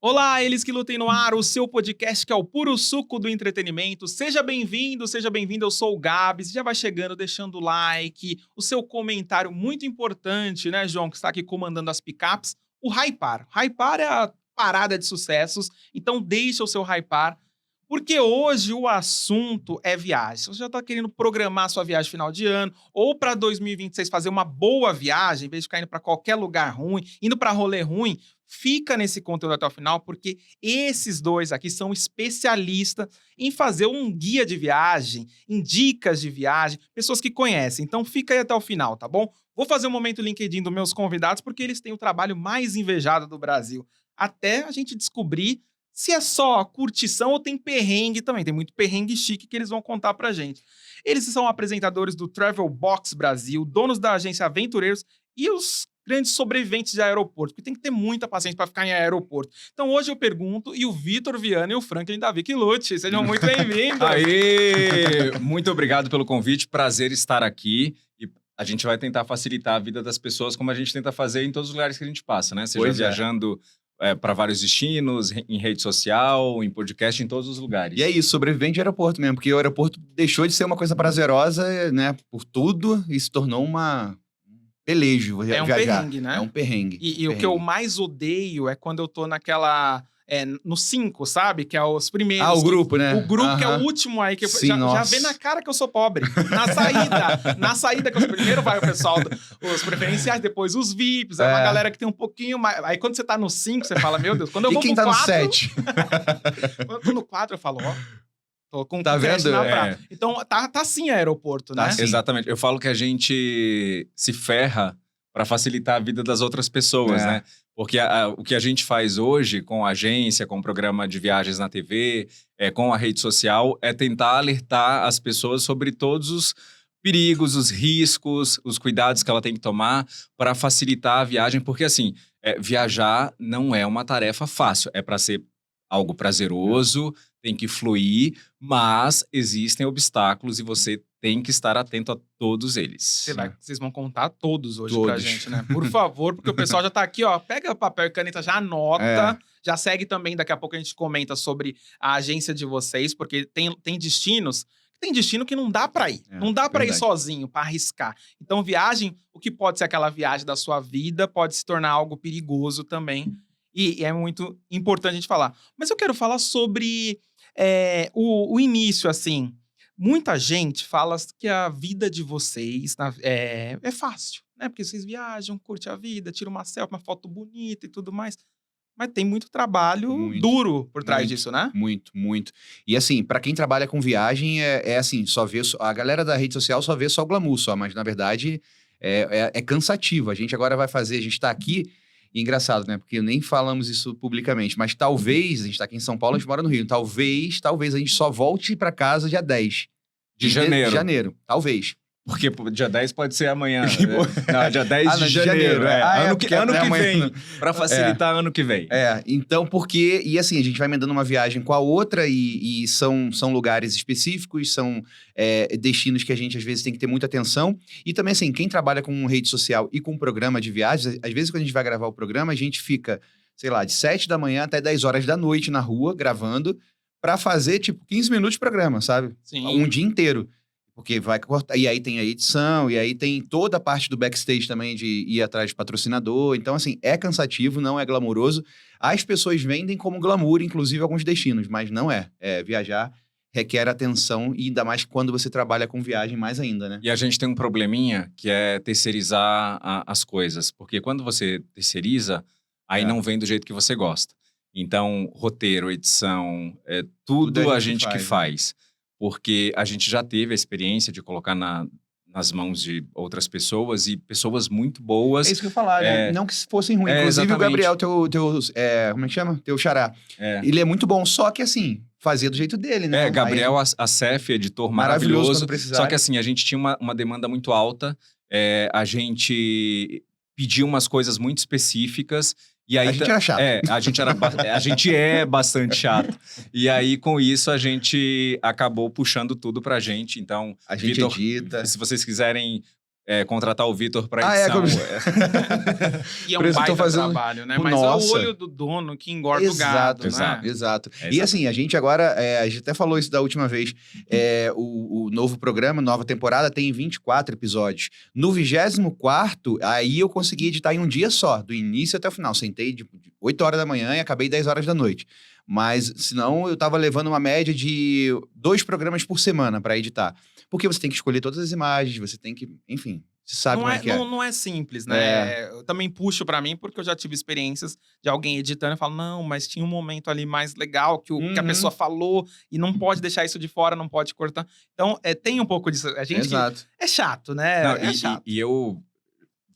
Olá, eles que lutem no ar, o seu podcast que é o puro suco do entretenimento. Seja bem-vindo, seja bem-vinda. Eu sou o Gabs. Já vai chegando, deixando o like, o seu comentário muito importante, né, João, que está aqui comandando as picapes. O hypar. Hypar é a parada de sucessos, então deixa o seu hypar, porque hoje o assunto é viagem. Se você já está querendo programar sua viagem final de ano, ou para 2026 fazer uma boa viagem, em vez de ficar indo para qualquer lugar ruim, indo para rolê ruim, fica nesse conteúdo até o final, porque esses dois aqui são especialistas em fazer um guia de viagem, em dicas de viagem, pessoas que conhecem. Então fica aí até o final, tá bom? Vou fazer um momento LinkedIn dos meus convidados, porque eles têm o trabalho mais invejado do Brasil. Até a gente descobrir se é só curtição ou tem perrengue também. Tem muito perrengue chique que eles vão contar pra gente. Eles são apresentadores do Travel Box Brasil, donos da agência Aventureiros e os grandes sobreviventes de aeroporto, porque tem que ter muita paciência para ficar em aeroporto. Então hoje eu pergunto, e o Vitor Viana e o Franklin Davi que lute. Sejam muito bem-vindos. Aê! Muito obrigado pelo convite, prazer estar aqui. E a gente vai tentar facilitar a vida das pessoas, como a gente tenta fazer em todos os lugares que a gente passa, né? Seja viajando para vários destinos, em rede social, em podcast, em todos os lugares. E é isso, sobrevivente de aeroporto mesmo, porque o aeroporto deixou de ser uma coisa prazerosa, né, por tudo, e se tornou uma pelejo É um viajar. perrengue, né? É um perrengue. E o que eu mais odeio é quando eu tô naquela... no 5, sabe? Que é os primeiros. Ah, o grupo, né? O grupo que é o último aí. Que Sim, já vê na cara que eu sou pobre. Na saída que eu sou primeiro vai o pessoal, os preferenciais, depois os VIPs. É uma galera que tem um pouquinho mais... Aí quando você tá no 5, você fala, meu Deus. Quando eu E vou quem pro tá no 4... 7? Quando eu tô no 4, eu falo, ó... Tô com Tá teste vendo? na prata. Então, tá assim aeroporto, né? Tá sim. Exatamente. Eu falo que a gente se ferra para facilitar a vida das outras pessoas, né? Porque o que a gente faz hoje com a agência, com o programa de viagens na TV, com a rede social, é tentar alertar as pessoas sobre todos os perigos, os riscos, os cuidados que ela tem que tomar para facilitar a viagem. Porque, assim, viajar não é uma tarefa fácil. É para ser algo prazeroso, tem que fluir, mas existem obstáculos e você tem que estar atento a todos eles. Vocês vão contar todos hoje pra gente, né? Por favor, porque o pessoal já tá aqui, ó. Pega papel e caneta, já anota. Já segue também, daqui a pouco a gente comenta sobre a agência de vocês, porque tem destinos... Tem destino que não dá pra ir. Não dá pra ir sozinho, pra arriscar. Então, viagem, o que pode ser aquela viagem da sua vida, pode se tornar algo perigoso também. E é muito importante a gente falar. Mas eu quero falar sobre o início, assim. Muita gente fala que a vida de vocês é fácil, né? Porque vocês viajam, curtem a vida, tiram uma selfie, uma foto bonita e tudo mais. Mas tem muito trabalho duro por trás disso, né? Muito, muito. E assim, pra quem trabalha com viagem, é assim, só vê... A galera da rede social só vê só o glamour, só. Mas, na verdade, é cansativo. A gente agora vai fazer... A gente tá aqui... E engraçado, né? Porque nem falamos isso publicamente. Mas talvez... A gente tá aqui em São Paulo, a gente mora no Rio. Talvez a gente só volte pra casa dia 10 de janeiro. De janeiro. Talvez. Porque dia 10 pode ser amanhã. Não, dia 10 de janeiro. Ano que vem. Pra facilitar ano que vem. Então, porque... E assim, a gente vai emendando uma viagem com a outra e são lugares específicos, são destinos que a gente, às vezes, tem que ter muita atenção. E também, assim, quem trabalha com rede social e com programa de viagens, às vezes, quando a gente vai gravar o programa, a gente fica, sei lá, de 7 da manhã até 10 horas da noite na rua, gravando, pra fazer, tipo, 15 minutos de programa, sabe? Sim. Um dia inteiro. Porque vai cortar. E aí tem a edição, e aí tem toda a parte do backstage também de ir atrás de patrocinador. Então, assim, é cansativo, não é glamouroso. As pessoas vendem como glamour, inclusive alguns destinos, mas não é. Viajar requer atenção, e ainda mais quando você trabalha com viagem, mais ainda, né? E a gente tem um probleminha que é terceirizar as coisas. Porque quando você terceiriza, aí não vem do jeito que você gosta. Então, roteiro, edição, tudo a gente que faz. Porque a gente já teve a experiência de colocar nas mãos de outras pessoas e pessoas muito boas. É isso que eu ia falar, né? Não que fossem ruins. Inclusive exatamente. O Gabriel, como é que chama? Teu xará. Ele é muito bom, só que assim, fazia do jeito dele, né? Gabriel Acef, editor maravilhoso. Quando precisar. Só que assim, a gente tinha uma demanda muito alta. A gente pediu umas coisas muito específicas. E aí, a gente era chato. A gente é bastante chato. E aí, com isso, a gente acabou puxando tudo pra gente. Então, a gente Vitor, edita. Se vocês quiserem contratar o Vitor para Ah, edição. E é Por um isso eu tô baita fazendo- trabalho, né? Nossa. Mas é o olho do dono que engorda o gado, Exato, né? exato. E Exato. assim, a gente agora, a gente até falou isso da última vez, o novo programa, nova temporada, tem 24 episódios. No 24º, aí eu consegui editar em um dia só, do início até o final. Sentei de 8 horas da manhã e acabei 10 horas da noite. Mas, senão, eu tava levando uma média de 2 programas por semana para editar. Porque você tem que escolher todas as imagens, você tem que, enfim, você sabe como é que é. Não é simples, né? Eu também puxo pra mim, porque eu já tive experiências de alguém editando e falo, não, mas tinha um momento ali mais legal que a Uhum. pessoa falou e não pode deixar isso de fora, não pode cortar. Então, tem um pouco disso. A gente Exato. é chato, né? Não, é chato. e eu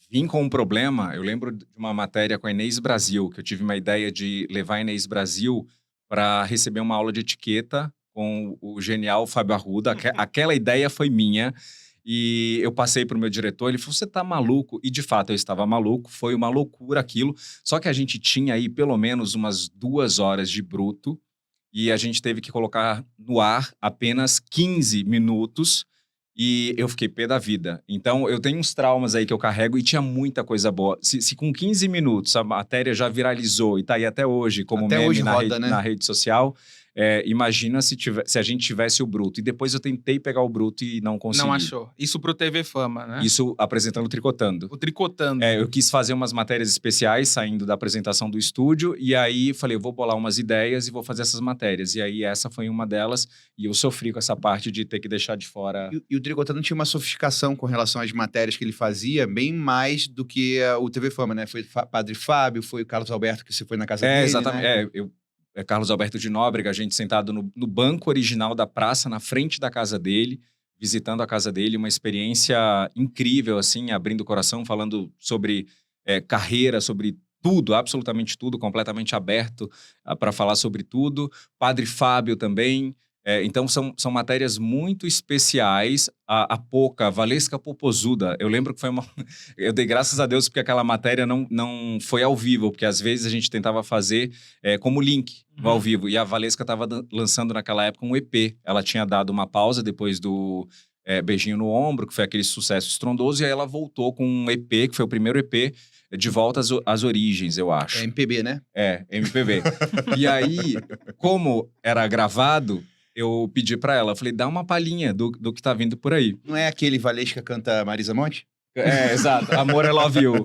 vim com um problema. Eu lembro de uma matéria com a Inês Brasil, que eu tive uma ideia de levar a Inês Brasil para receber uma aula de etiqueta com o genial Fábio Arruda. Aquela ideia foi minha. E eu passei para o meu diretor, ele falou, você tá maluco? E de fato eu estava maluco, foi uma loucura aquilo. Só que a gente tinha aí pelo menos umas 2 horas de bruto e a gente teve que colocar no ar apenas 15 minutos e eu fiquei pé da vida. Então eu tenho uns traumas aí que eu carrego e tinha muita coisa boa. Se com 15 minutos a matéria já viralizou e tá aí até hoje como Até meme hoje na, roda, né? na rede social... imagina se a gente tivesse o bruto. E depois eu tentei pegar o bruto e não consegui. Não achou. Isso pro TV Fama, né? Isso apresentando o Tricotando. O Tricotando. Eu quis fazer umas matérias especiais saindo da apresentação do estúdio. E aí falei, eu vou bolar umas ideias e vou fazer essas matérias. E aí essa foi uma delas. E eu sofri com essa parte de ter que deixar de fora. E o Tricotando tinha uma sofisticação com relação às matérias que ele fazia, bem mais do que o TV Fama, né? Foi Padre Fábio, foi o Carlos Alberto, que você foi na casa dele, Exatamente. né? Carlos Alberto de Nóbrega, a gente sentado no banco original da praça, na frente da casa dele, visitando a casa dele, uma experiência incrível, assim, abrindo o coração, falando sobre carreira, sobre tudo, absolutamente tudo, completamente aberto para falar sobre tudo. Padre Fábio também. Então, são matérias muito especiais. A Poca, Valesca Popozuda, eu lembro que foi uma... Eu dei graças a Deus porque aquela matéria não foi ao vivo, porque às vezes a gente tentava fazer como link no ao vivo. E a Valesca estava lançando naquela época um EP. Ela tinha dado uma pausa depois do Beijinho no Ombro, que foi aquele sucesso estrondoso, e aí ela voltou com um EP, que foi o primeiro EP, de volta às origens, eu acho. MPB, né? MPB. E aí, como era gravado... Eu pedi pra ela, falei, dá uma palhinha do que tá vindo por aí. Não é aquele Valesca canta Marisa Monte? Exato. Amor, I love you.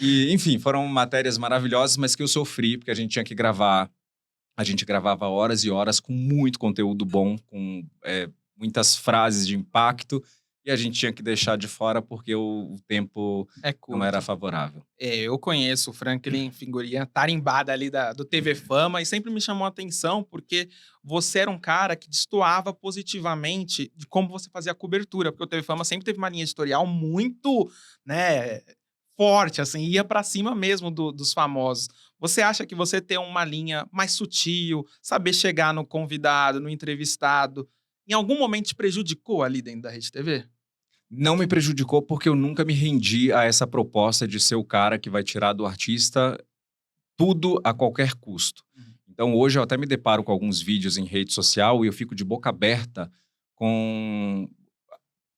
E, enfim, foram matérias maravilhosas, mas que eu sofri, porque a gente tinha que gravar. A gente gravava horas e horas com muito conteúdo bom, com muitas frases de impacto. E a gente tinha que deixar de fora porque o tempo não era favorável. Eu conheço o Franklin, figurinha tarimbada ali do TV Fama, e sempre me chamou a atenção porque você era um cara que destoava positivamente de como você fazia a cobertura, porque o TV Fama sempre teve uma linha editorial muito, né, forte, assim, ia pra cima mesmo dos famosos. Você acha que você ter uma linha mais sutil, saber chegar no convidado, no entrevistado, em algum momento te prejudicou ali dentro da Rede TV? Não me prejudicou porque eu nunca me rendi a essa proposta de ser o cara que vai tirar do artista tudo a qualquer custo. Então, hoje eu até me deparo com alguns vídeos em rede social e eu fico de boca aberta com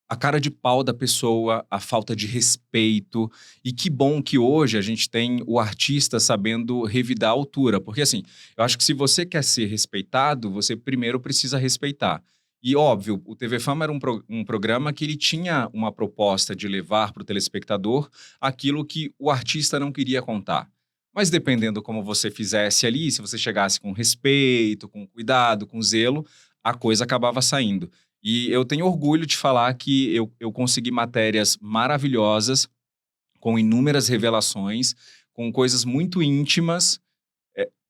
a cara de pau da pessoa, a falta de respeito. E que bom que hoje a gente tem o artista sabendo revidar a altura. Porque, assim, eu acho que se você quer ser respeitado, você primeiro precisa respeitar. E, óbvio, o TV Fama era um programa que ele tinha uma proposta de levar para o telespectador aquilo que o artista não queria contar. Mas dependendo como você fizesse ali, se você chegasse com respeito, com cuidado, com zelo, a coisa acabava saindo. E eu tenho orgulho de falar que eu consegui matérias maravilhosas, com inúmeras revelações, com coisas muito íntimas,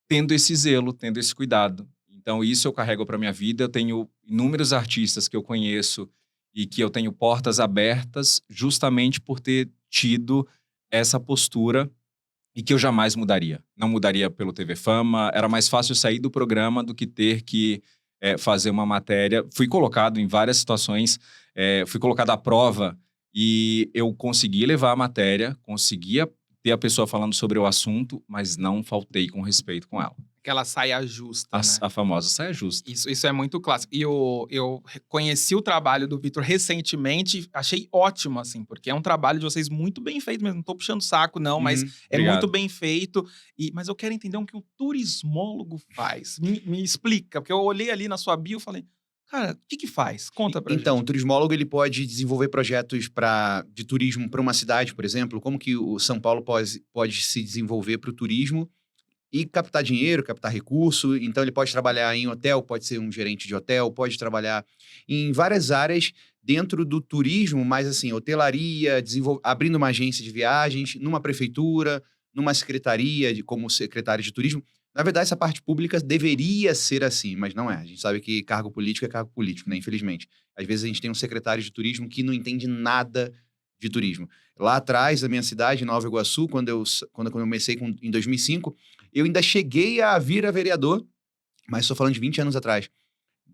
tendo esse zelo, tendo esse cuidado. Então, isso eu carrego para minha vida. Eu tenho inúmeros artistas que eu conheço e que eu tenho portas abertas justamente por ter tido essa postura e que eu jamais mudaria. Não mudaria pelo TV Fama. Era mais fácil sair do programa do que ter que fazer uma matéria. Fui colocado em várias situações, fui colocado à prova e eu consegui levar a matéria, conseguia ter a pessoa falando sobre o assunto, mas não faltei com respeito com ela. Aquela saia justa, né? A famosa saia justa. Isso é muito clássico. E eu conheci o trabalho do Vitor recentemente, achei ótimo, assim, porque é um trabalho de vocês muito bem feito mesmo. Não tô puxando saco, não, mas é Obrigado. muito bem feito. Mas eu quero entender o que o turismólogo faz. Me explica, porque eu olhei ali na sua bio e falei, cara, o que faz? Conta pra Então, o gente. turismólogo ele pode desenvolver projetos de turismo para uma cidade, por exemplo. Como que o São Paulo pode se desenvolver para o turismo e captar dinheiro, captar recurso. Então, ele pode trabalhar em hotel, pode ser um gerente de hotel, pode trabalhar em várias áreas dentro do turismo, mas assim, hotelaria, abrindo uma agência de viagens, numa prefeitura, numa secretaria, como secretário de turismo. Na verdade, essa parte pública deveria ser assim, mas não é. A gente sabe que cargo político é cargo político, né? Infelizmente. Às vezes a gente tem um secretário de turismo que não entende nada de turismo. Lá atrás, na minha cidade, em Nova Iguaçu, quando eu comecei em 2005, eu ainda cheguei a vir a vereador, mas estou falando de 20 anos atrás.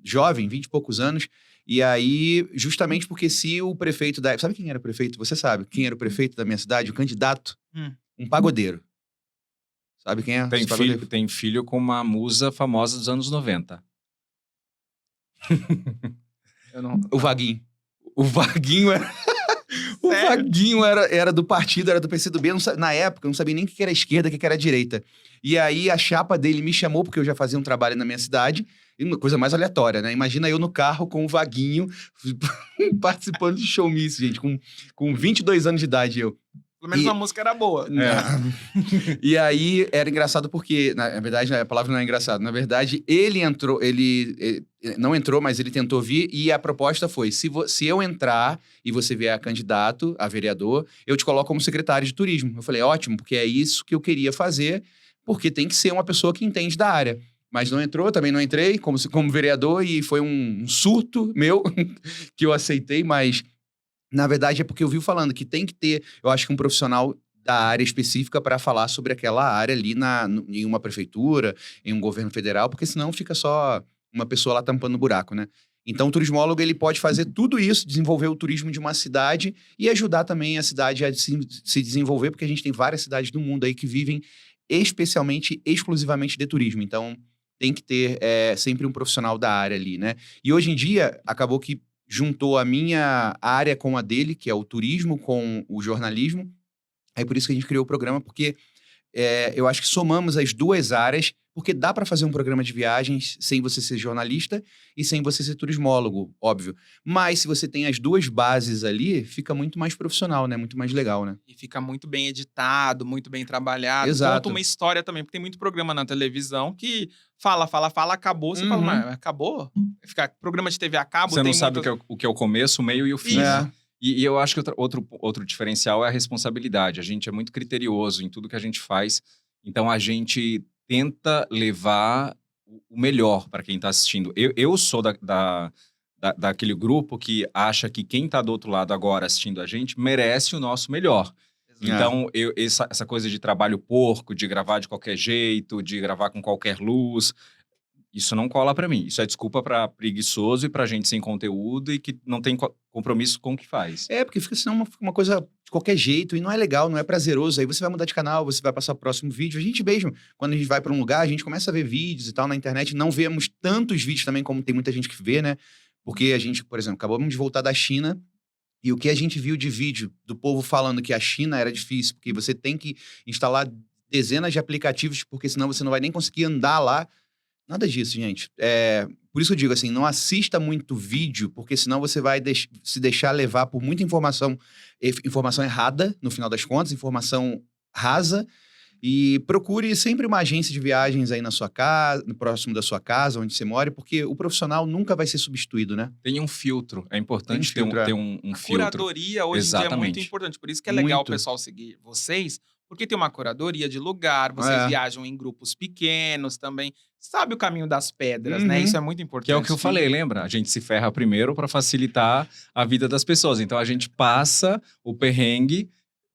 Jovem, 20 e poucos anos. E aí, justamente porque se o prefeito da... Sabe quem era o prefeito? Você sabe quem era o prefeito da minha cidade? O candidato? Um pagodeiro. Sabe quem é? Tem filho com uma musa famosa dos anos 90. O Vaguinho. O Vaguinho era... O Vaguinho era do partido, era do PCdoB. Na época, eu não sabia nem o que era esquerda, o que era direita. E aí, a chapa dele me chamou, porque eu já fazia um trabalho na minha cidade. E uma coisa mais aleatória, né? Imagina eu no carro com o Vaguinho participando de showmício, gente. Com 22 anos de idade, eu. Pelo menos a música era boa. E aí, era engraçado porque, na verdade, a palavra não é engraçado. Na verdade, ele não entrou, mas ele tentou vir. E a proposta foi, se eu entrar e você vier a candidato, a vereador, eu te coloco como secretário de turismo. Eu falei, ótimo, porque é isso que eu queria fazer, porque tem que ser uma pessoa que entende da área. Mas não entrou, também não entrei como vereador. E foi um surto meu que eu aceitei, mas... Na verdade, é porque eu vi falando que tem que ter, eu acho que um profissional da área específica para falar sobre aquela área ali em uma prefeitura, em um governo federal, porque senão fica só uma pessoa lá tampando o buraco, né? Então, o turismólogo, ele pode fazer tudo isso, desenvolver o turismo de uma cidade e ajudar também a cidade a se desenvolver, porque a gente tem várias cidades do mundo aí que vivem exclusivamente de turismo. Então, tem que ter sempre um profissional da área ali, né? E hoje em dia, acabou que juntou a minha área com a dele, que é o turismo com o jornalismo. É por isso que a gente criou o programa, porque eu acho que somamos as duas áreas, porque dá para fazer um programa de viagens sem você ser jornalista e sem você ser turismólogo, óbvio. Mas se você tem as duas bases ali, fica muito mais profissional, né? Muito mais legal, né? E fica muito bem editado, muito bem trabalhado. Exato. Conta uma história também, porque tem muito programa na televisão que fala, acabou. Você fala, mas acabou? Programa de TV acaba. Você não sabe o que é o começo, o meio e o fim. E eu acho que outro diferencial é a responsabilidade. A gente é muito criterioso em tudo que a gente faz. Então, a gente tenta levar o melhor para quem está assistindo. Eu sou daquele grupo que acha que quem está do outro lado agora assistindo a gente merece o nosso melhor. Então, essa coisa de trabalho porco, de gravar de qualquer jeito, de gravar com qualquer luz... Isso não cola pra mim. Isso é desculpa pra preguiçoso e pra gente sem conteúdo e que não tem compromisso com o que faz. Porque fica senão uma coisa de qualquer jeito e não é legal, não é prazeroso. Aí você vai mudar de canal, você vai passar pro próximo vídeo. A gente mesmo, quando a gente vai pra um lugar, a gente começa a ver vídeos e tal na internet. Não vemos tantos vídeos também como tem muita gente que vê, né? Porque a gente, por exemplo, acabamos de voltar da China e o que a gente viu de vídeo do povo falando que a China era difícil, porque você tem que instalar dezenas de aplicativos, porque senão você não vai nem conseguir andar lá. Nada disso, gente. Por isso eu digo assim, não assista muito vídeo, porque senão você vai se deixar levar por muita informação errada, no final das contas, informação rasa, e procure sempre uma agência de viagens aí na sua casa, próximo da sua casa, onde você mora, porque o profissional nunca vai ser substituído, né? Tem um filtro. É importante ter um filtro. A curadoria hoje em dia é muito importante. Por isso que é legal o pessoal seguir vocês, porque tem uma curadoria de lugar, vocês viajam em grupos pequenos também. Sabe o caminho das pedras, né? Isso é muito importante. Que é o que eu falei, lembra? A gente se ferra primeiro para facilitar a vida das pessoas. Então, a gente passa o perrengue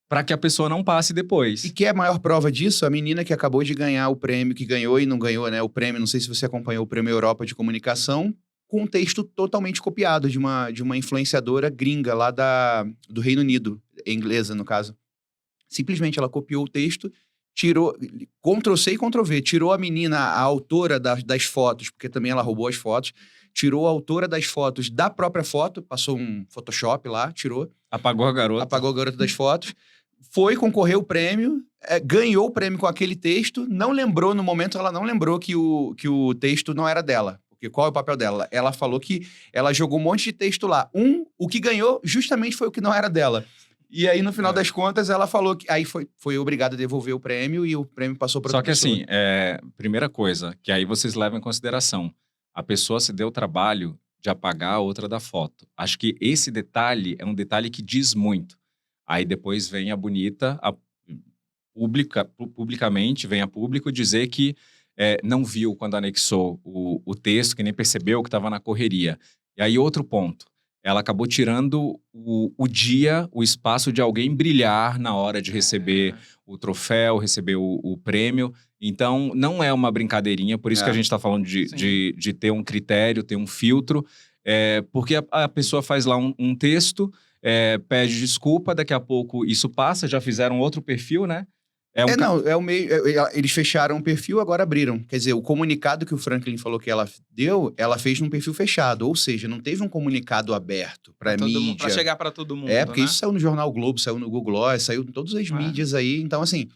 para que a pessoa não passe depois. E que é a maior prova disso? A menina que acabou de ganhar o prêmio, que ganhou e não ganhou, né? O prêmio, não sei se você acompanhou o Prêmio Europa de Comunicação, com um texto totalmente copiado de uma influenciadora gringa lá do Reino Unido, inglesa, no caso. Simplesmente ela copiou o texto tirou, Ctrl+C e Ctrl+V, tirou a menina, a autora das fotos, porque também ela roubou as fotos, tirou a autora das fotos da própria foto, passou um Photoshop lá, tirou. Apagou a garota. Apagou a garota das fotos, foi concorrer o prêmio, ganhou o prêmio com aquele texto, não lembrou, no momento ela não lembrou que o texto não era dela. Porque qual é o papel dela? Ela falou que ela jogou um monte de texto lá. O que ganhou justamente foi o que não era dela. E aí, no final das contas, ela falou que... Aí foi obrigada a devolver o prêmio e o prêmio passou para outra pessoa. Só que assim, primeira coisa, que aí vocês levam em consideração. A pessoa se deu o trabalho de apagar a outra da foto. Acho que esse detalhe é um detalhe que diz muito. Aí depois vem a bonita, publicamente, vem a público dizer que não viu quando anexou o texto, que nem percebeu que estava na correria. E aí outro ponto. Ela acabou tirando o dia, o espaço de alguém brilhar na hora de receber o troféu, receber o prêmio. Então, não é uma brincadeirinha, por isso que a gente está falando de ter um critério, ter um filtro, porque a pessoa faz lá um texto, pede desculpa, daqui a pouco isso passa, já fizeram outro perfil, né? Eles fecharam o perfil, agora abriram. Quer dizer, o comunicado que o Franklin falou que ela deu, ela fez num perfil fechado. Ou seja, não teve um comunicado aberto pra mídia. Pra chegar pra todo mundo, porque isso saiu no Jornal Globo, saiu no Google Gloss, saiu em todas as mídias aí. Então, assim,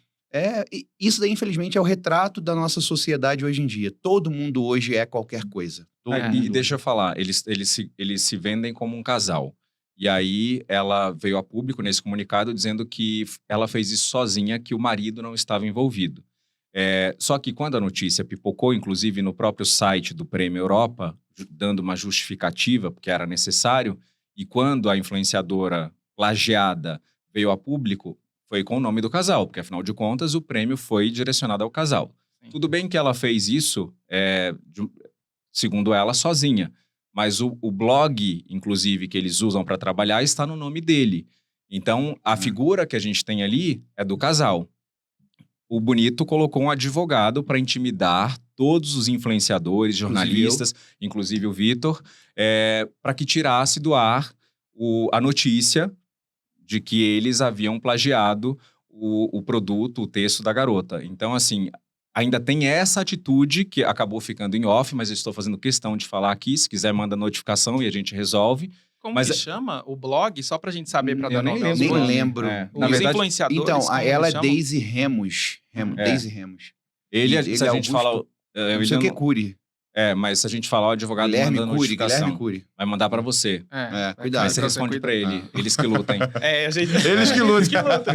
isso daí, infelizmente, é o retrato da nossa sociedade hoje em dia. Todo mundo hoje é qualquer coisa. E deixa eu falar, eles se vendem como um casal. E aí ela veio a público nesse comunicado dizendo que ela fez isso sozinha, que o marido não estava envolvido. Só que quando a notícia pipocou, inclusive no próprio site do Prêmio Europa, dando uma justificativa, porque era necessário, e quando a influenciadora plagiada veio a público, foi com o nome do casal, porque afinal de contas o prêmio foi direcionado ao casal. Sim. Tudo bem que ela fez isso, segundo ela, sozinha. Mas o blog, inclusive, que eles usam para trabalhar, está no nome dele. Então, a figura que a gente tem ali é do casal. O Bonito colocou um advogado para intimidar todos os influenciadores, jornalistas, inclusive o Vitor, para que tirasse do ar a notícia de que eles haviam plagiado o produto, o texto da garota. Então, assim... Ainda tem essa atitude que acabou ficando em off, mas eu estou fazendo questão de falar aqui. Se quiser, manda notificação e a gente resolve. Como que chama o blog? Só pra gente saber, pra dar nome. Eu nem lembro. Na verdade, influenciadores. Então, ela é Daisy Remus. Daisy Remus. Se a gente fala... Não sei o que é Cury. Mas se a gente falar, o advogado Guilherme manda notificação. Guilherme Cury. Vai mandar pra você. Cuidado. Mas você responde pra ele. Eles que lutem. Eles que lutam.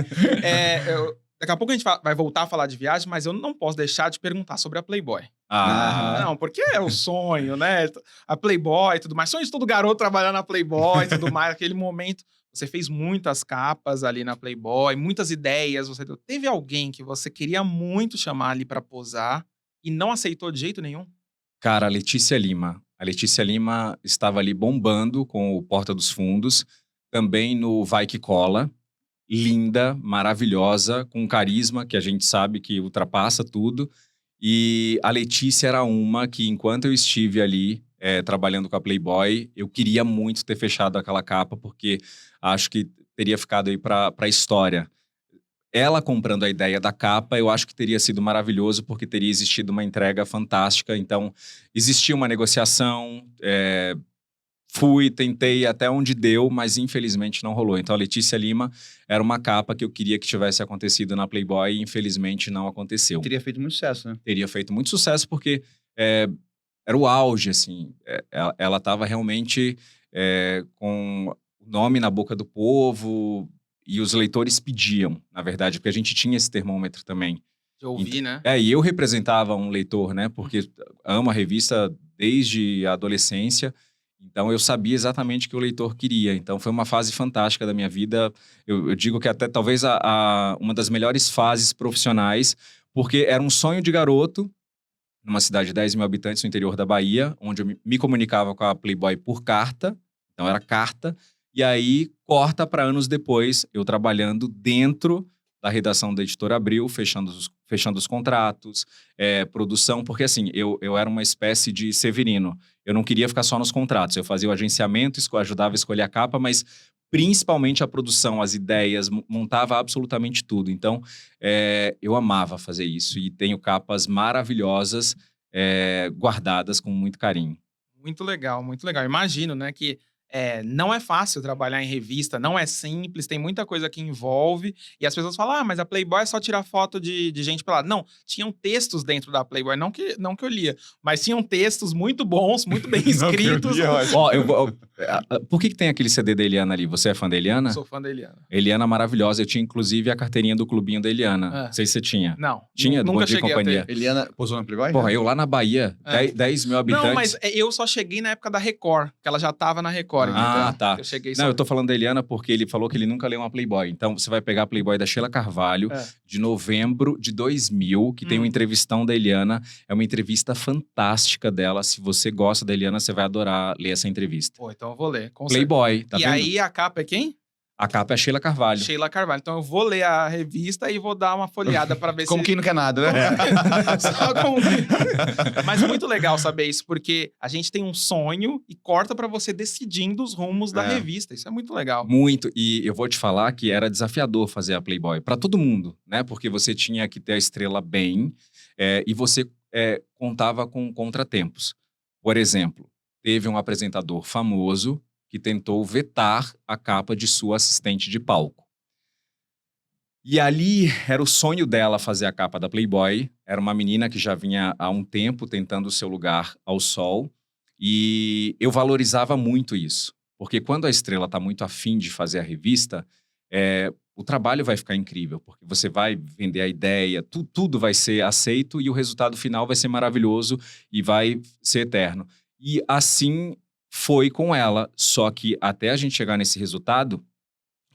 Daqui a pouco a gente vai voltar a falar de viagem, mas eu não posso deixar de perguntar sobre a Playboy. Não, porque é o sonho, né? A Playboy e tudo mais. Sonho de todo garoto trabalhar na Playboy e tudo mais. Aquele momento, você fez muitas capas ali na Playboy, muitas ideias. Teve alguém que você queria muito chamar ali pra posar e não aceitou de jeito nenhum? Cara, a Letícia Lima. A Letícia Lima estava ali bombando com o Porta dos Fundos. Também no Vai Que Cola. Linda, maravilhosa, com carisma que a gente sabe que ultrapassa tudo. E a Letícia era uma que, enquanto eu estive ali trabalhando com a Playboy, eu queria muito ter fechado aquela capa, porque acho que teria ficado aí para a história. Ela comprando a ideia da capa, eu acho que teria sido maravilhoso, porque teria existido uma entrega fantástica. Então, existia uma negociação... tentei até onde deu, mas infelizmente não rolou. Então a Letícia Lima era uma capa que eu queria que tivesse acontecido na Playboy e infelizmente não aconteceu. Teria feito muito sucesso, né? Teria feito muito sucesso porque era o auge, assim. Ela estava realmente com o nome na boca do povo e os leitores pediam, na verdade, porque a gente tinha esse termômetro também. De ouvir, né? E eu representava um leitor, né? Porque amo a revista desde a adolescência. Então, eu sabia exatamente o que o leitor queria. Então, foi uma fase fantástica da minha vida. Eu digo que até talvez uma das melhores fases profissionais, porque era um sonho de garoto, numa cidade de 10 mil habitantes no interior da Bahia, onde eu me comunicava com a Playboy por carta. Então, era carta. E aí, corta para anos depois, eu trabalhando dentro da redação da Editora Abril, fechando os contratos, produção, porque assim, eu era uma espécie de Severino. Eu não queria ficar só nos contratos, eu fazia o agenciamento, ajudava a escolher a capa, mas principalmente a produção, as ideias, montava absolutamente tudo. Então, eu amava fazer isso e tenho capas maravilhosas guardadas com muito carinho. Muito legal, muito legal. Imagino, né, que não é fácil trabalhar em revista, não é simples, tem muita coisa que envolve. E as pessoas falam, mas a Playboy é só tirar foto de gente pelada. Não, tinham textos dentro da Playboy, não que eu lia, mas tinham textos muito bons, muito bem escritos. Por que tem aquele CD da Eliana ali? Você é fã da Eliana? Sou fã da Eliana. Eliana maravilhosa. Eu tinha, inclusive, a carteirinha do clubinho da Eliana. Não sei se você tinha. Não. Tinha? Nunca cheguei companhia. a ter. Eliana posou na Playboy? Porra, eu lá na Bahia, 10 mil habitantes. Não, mas eu só cheguei na época da Record, que ela já tava na Record. Tá. Eu cheguei eu tô falando da Eliana porque ele falou que ele nunca leu uma Playboy. Então, você vai pegar a Playboy da Sheila Carvalho, de novembro de 2000, que tem uma entrevistão da Eliana. É uma entrevista fantástica dela. Se você gosta da Eliana, você vai adorar ler essa entrevista. Pô, então eu vou ler. Playboy, tá e vendo? aí a capa é quem? A capa é Sheila Carvalho. Sheila Carvalho. Então eu vou ler a revista e vou dar uma folheada pra ver Como se... quem não quer nada, né? Só como... Mas muito legal saber isso, porque a gente tem um sonho e corta pra você decidindo os rumos da revista. Isso é muito legal. Muito. E eu vou te falar que era desafiador fazer a Playboy. Pra todo mundo, né? Porque você tinha que ter a estrela bem e você contava com contratempos. Por exemplo, teve um apresentador famoso que tentou vetar a capa de sua assistente de palco. E ali era o sonho dela fazer a capa da Playboy. Era uma menina que já vinha há um tempo tentando o seu lugar ao sol. E eu valorizava muito isso. Porque quando a estrela está muito afim de fazer a revista, o trabalho vai ficar incrível. Porque você vai vender a ideia, tudo vai ser aceito e o resultado final vai ser maravilhoso e vai ser eterno. E assim... foi com ela, só que até a gente chegar nesse resultado,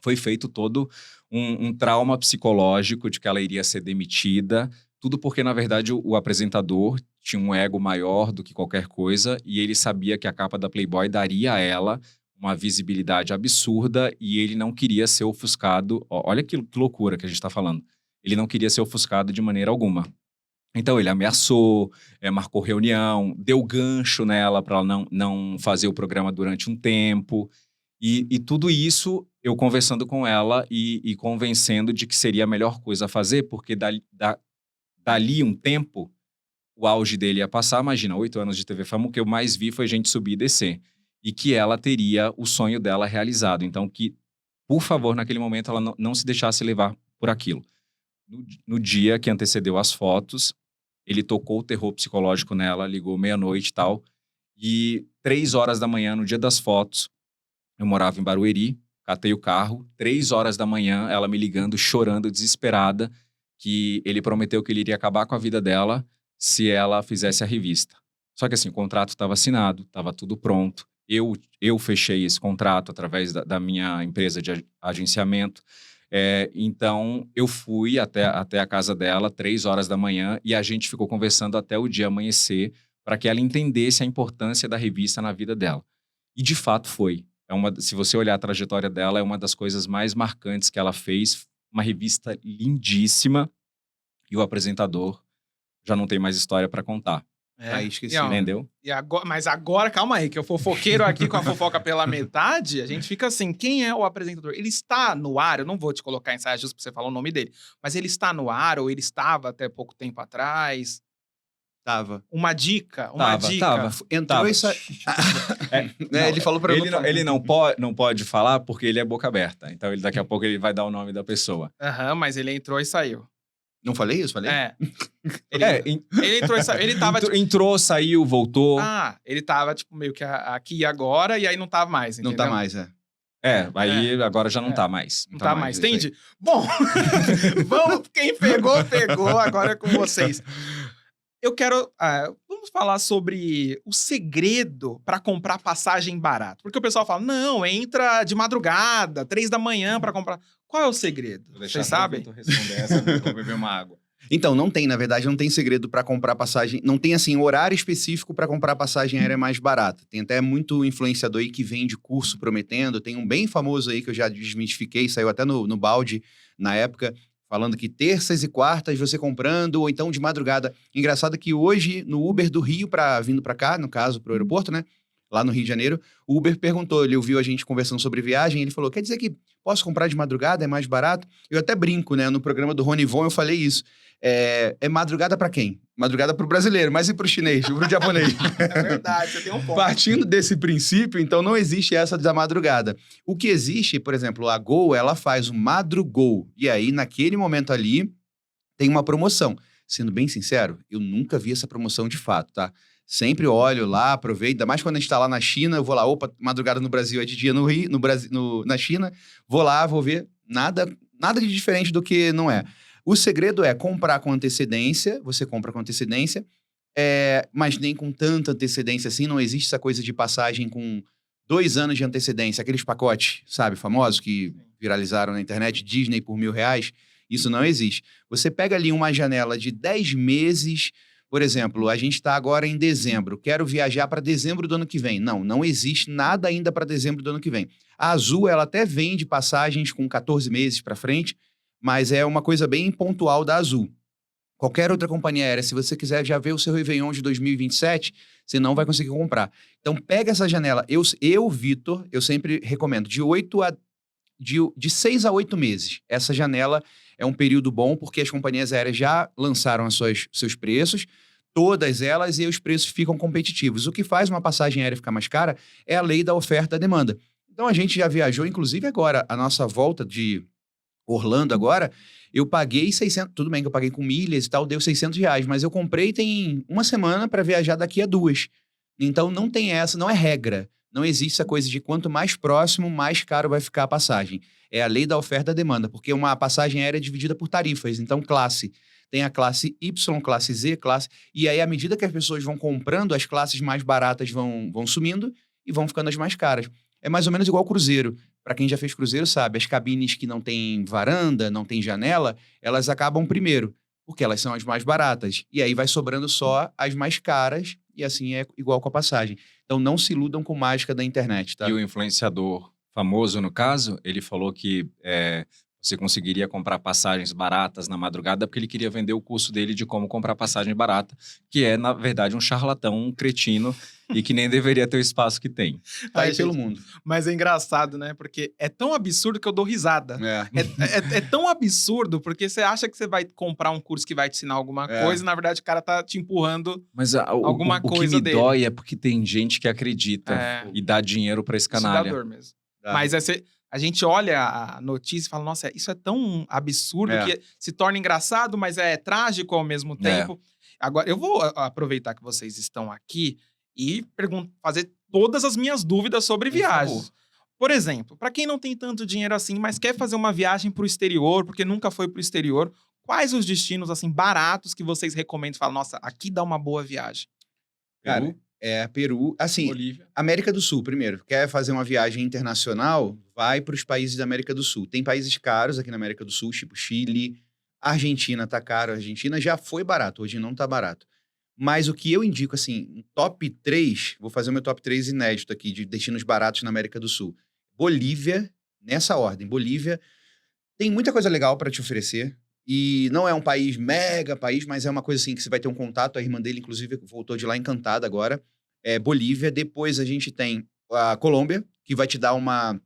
foi feito todo um trauma psicológico de que ela iria ser demitida, tudo porque, na verdade, o apresentador tinha um ego maior do que qualquer coisa e ele sabia que a capa da Playboy daria a ela uma visibilidade absurda e ele não queria ser ofuscado. Olha que loucura que a gente está falando. Ele não queria ser ofuscado de maneira alguma. Então, ele ameaçou, marcou reunião, deu gancho nela para ela não fazer o programa durante um tempo. E tudo isso, eu conversando com ela e convencendo de que seria a melhor coisa a fazer, porque dali um tempo, o auge dele ia passar. Imagina, 8 anos de TV Fama, o que eu mais vi foi gente subir e descer. E que ela teria o sonho dela realizado. Então, que, por favor, naquele momento, ela não se deixasse levar por aquilo. No dia que antecedeu as fotos... ele tocou o terror psicológico nela, ligou meia-noite e tal. E 3 horas da manhã, no dia das fotos, eu morava em Barueri, catei o carro. 3 horas da manhã, ela me ligando, chorando, desesperada, que ele prometeu que ele iria acabar com a vida dela se ela fizesse a revista. Só que assim, o contrato estava assinado, estava tudo pronto. Eu fechei esse contrato através da minha empresa de agenciamento. Então, eu fui até a casa dela, 3 horas da manhã, e a gente ficou conversando até o dia amanhecer para que ela entendesse a importância da revista na vida dela. E, de fato, foi. Se você olhar a trajetória dela, é uma das coisas mais marcantes que ela fez. Uma revista lindíssima. E o apresentador já não tem mais história para contar. Aí esqueci. Entendeu? Mas agora, calma aí, que eu fofoqueiro aqui com a fofoca pela metade, a gente fica assim, quem é o apresentador? Ele está no ar, eu não vou te colocar em saia justa pra você falar o nome dele, mas ele está no ar ou ele estava até pouco tempo atrás? Tava. Uma dica. Tava. Entrou isso... ele falou pra ele não pode falar porque ele é boca aberta. Então, daqui a pouco ele vai dar o nome da pessoa. Mas ele entrou e saiu. Não falei isso? Falei? Ele entrou e saiu. Ele tava, entrou, saiu, voltou. Ele tava, meio que aqui e agora, e aí não tava mais, entendeu? Não tá mais, aí agora já não tá mais. Não tá mais, entende? Bom, vamos, quem pegou, agora é com vocês. Eu quero... vamos falar sobre o segredo para comprar passagem barata. Porque o pessoal fala, não, entra de madrugada, 3 da manhã para comprar. Qual é o segredo? Vocês sabem? Vou responder essa, vou beber uma água. Então, não tem, na verdade, não tem segredo para comprar passagem. Não tem, assim, horário específico para comprar passagem aérea mais barata. Tem até muito influenciador aí que vende curso prometendo. Tem um bem famoso aí que eu já desmistifiquei, saiu até no balde na época, falando que terças e quartas você comprando, ou então de madrugada. Engraçado que hoje, no Uber do Rio, vindo para cá, no caso, pro aeroporto, né? lá no Rio de Janeiro. O Uber perguntou, ele ouviu a gente conversando sobre viagem, ele falou, quer dizer que posso comprar de madrugada, é mais barato? Eu até brinco, né? No programa do Rony Von eu falei isso. É madrugada para quem? Madrugada para o brasileiro, mas e para o chinês, e para o japonês? É verdade, você tem um ponto. Partindo desse princípio, então não existe essa da madrugada. O que existe, por exemplo, a Gol, ela faz o Madrugol. E aí, naquele momento ali, tem uma promoção. Sendo bem sincero, eu nunca vi essa promoção de fato, tá? Sempre olho lá, aproveito, ainda mais quando a gente tá lá na China, eu vou lá, opa, madrugada no Brasil é de dia no Rio, no Brasil, na China, vou lá, vou ver, nada de diferente do que não é. O segredo é comprar com antecedência, você compra com antecedência, mas nem com tanta antecedência assim, não existe essa coisa de passagem com 2 anos de antecedência, aqueles pacotes, sabe, famosos que viralizaram na internet, Disney por R$1.000, isso não existe. Você pega ali uma janela de 10 meses, por exemplo, a gente está agora em dezembro, quero viajar para dezembro do ano que vem. Não existe nada ainda para dezembro do ano que vem. A Azul, ela até vende passagens com 14 meses para frente, mas é uma coisa bem pontual da Azul. Qualquer outra companhia aérea, se você quiser já ver o seu Réveillon de 2027, você não vai conseguir comprar. Então, pega essa janela. Eu Vitor, eu sempre recomendo de 6 a 8 meses. Essa janela é um período bom, porque as companhias aéreas já lançaram seus preços, todas elas, e os preços ficam competitivos. O que faz uma passagem aérea ficar mais cara é a lei da oferta e demanda. Então, a gente já viajou, inclusive agora, a nossa volta de Orlando agora, eu paguei 600, tudo bem que eu paguei com milhas e tal, deu R$600, mas eu comprei tem uma semana para viajar daqui a 2. Então não tem essa, não é regra. Não existe essa coisa de quanto mais próximo, mais caro vai ficar a passagem. É a lei da oferta e demanda, porque uma passagem aérea é dividida por tarifas, então classe. Tem a classe Y, classe Z, e aí à medida que as pessoas vão comprando, as classes mais baratas vão sumindo e vão ficando as mais caras. É mais ou menos igual cruzeiro. Para quem já fez cruzeiro sabe, as cabines que não tem varanda, não tem janela, elas acabam primeiro, porque elas são as mais baratas. E aí vai sobrando só as mais caras, e assim é igual com a passagem. Então não se iludam com mágica da internet, tá? E o influenciador famoso, no caso, ele falou que você conseguiria comprar passagens baratas na madrugada porque ele queria vender o curso dele de como comprar passagem barata, que é, na verdade, um charlatão, um cretino, e que nem deveria ter o espaço que tem. Tá aí pelo mundo. Mas é engraçado, né? Porque é tão absurdo que eu dou risada. É tão absurdo porque você acha que você vai comprar um curso que vai te ensinar alguma coisa e, na verdade, o cara tá te empurrando alguma coisa dele. O que me dói é porque tem gente que acredita e dá dinheiro pra esse canalha. Isso dá dor mesmo. Mas a gente olha a notícia e fala, nossa, isso é tão absurdo que se torna engraçado, mas é trágico ao mesmo tempo. Agora, eu vou aproveitar que vocês estão aqui e fazer todas as minhas dúvidas sobre viagens. Por exemplo, para quem não tem tanto dinheiro assim, mas quer fazer uma viagem para o exterior, porque nunca foi para o exterior, quais os destinos assim baratos que vocês recomendam? Falam, nossa, aqui dá uma boa viagem. Cara, Peru, assim, Bolívia. América do Sul, primeiro. Quer fazer uma viagem internacional? Vai para os países da América do Sul. Tem países caros aqui na América do Sul, tipo Chile, Argentina tá caro. A Argentina já foi barato, hoje não tá barato. Mas o que eu indico, assim, top 3, vou fazer o meu top 3 inédito aqui, de destinos baratos na América do Sul. Bolívia, nessa ordem. Bolívia tem muita coisa legal para te oferecer. E não é um país mega país, mas é uma coisa assim que você vai ter um contato. A irmã dele, inclusive, voltou de lá encantada agora. Bolívia. Depois a gente tem a Colômbia, que vai te dar uma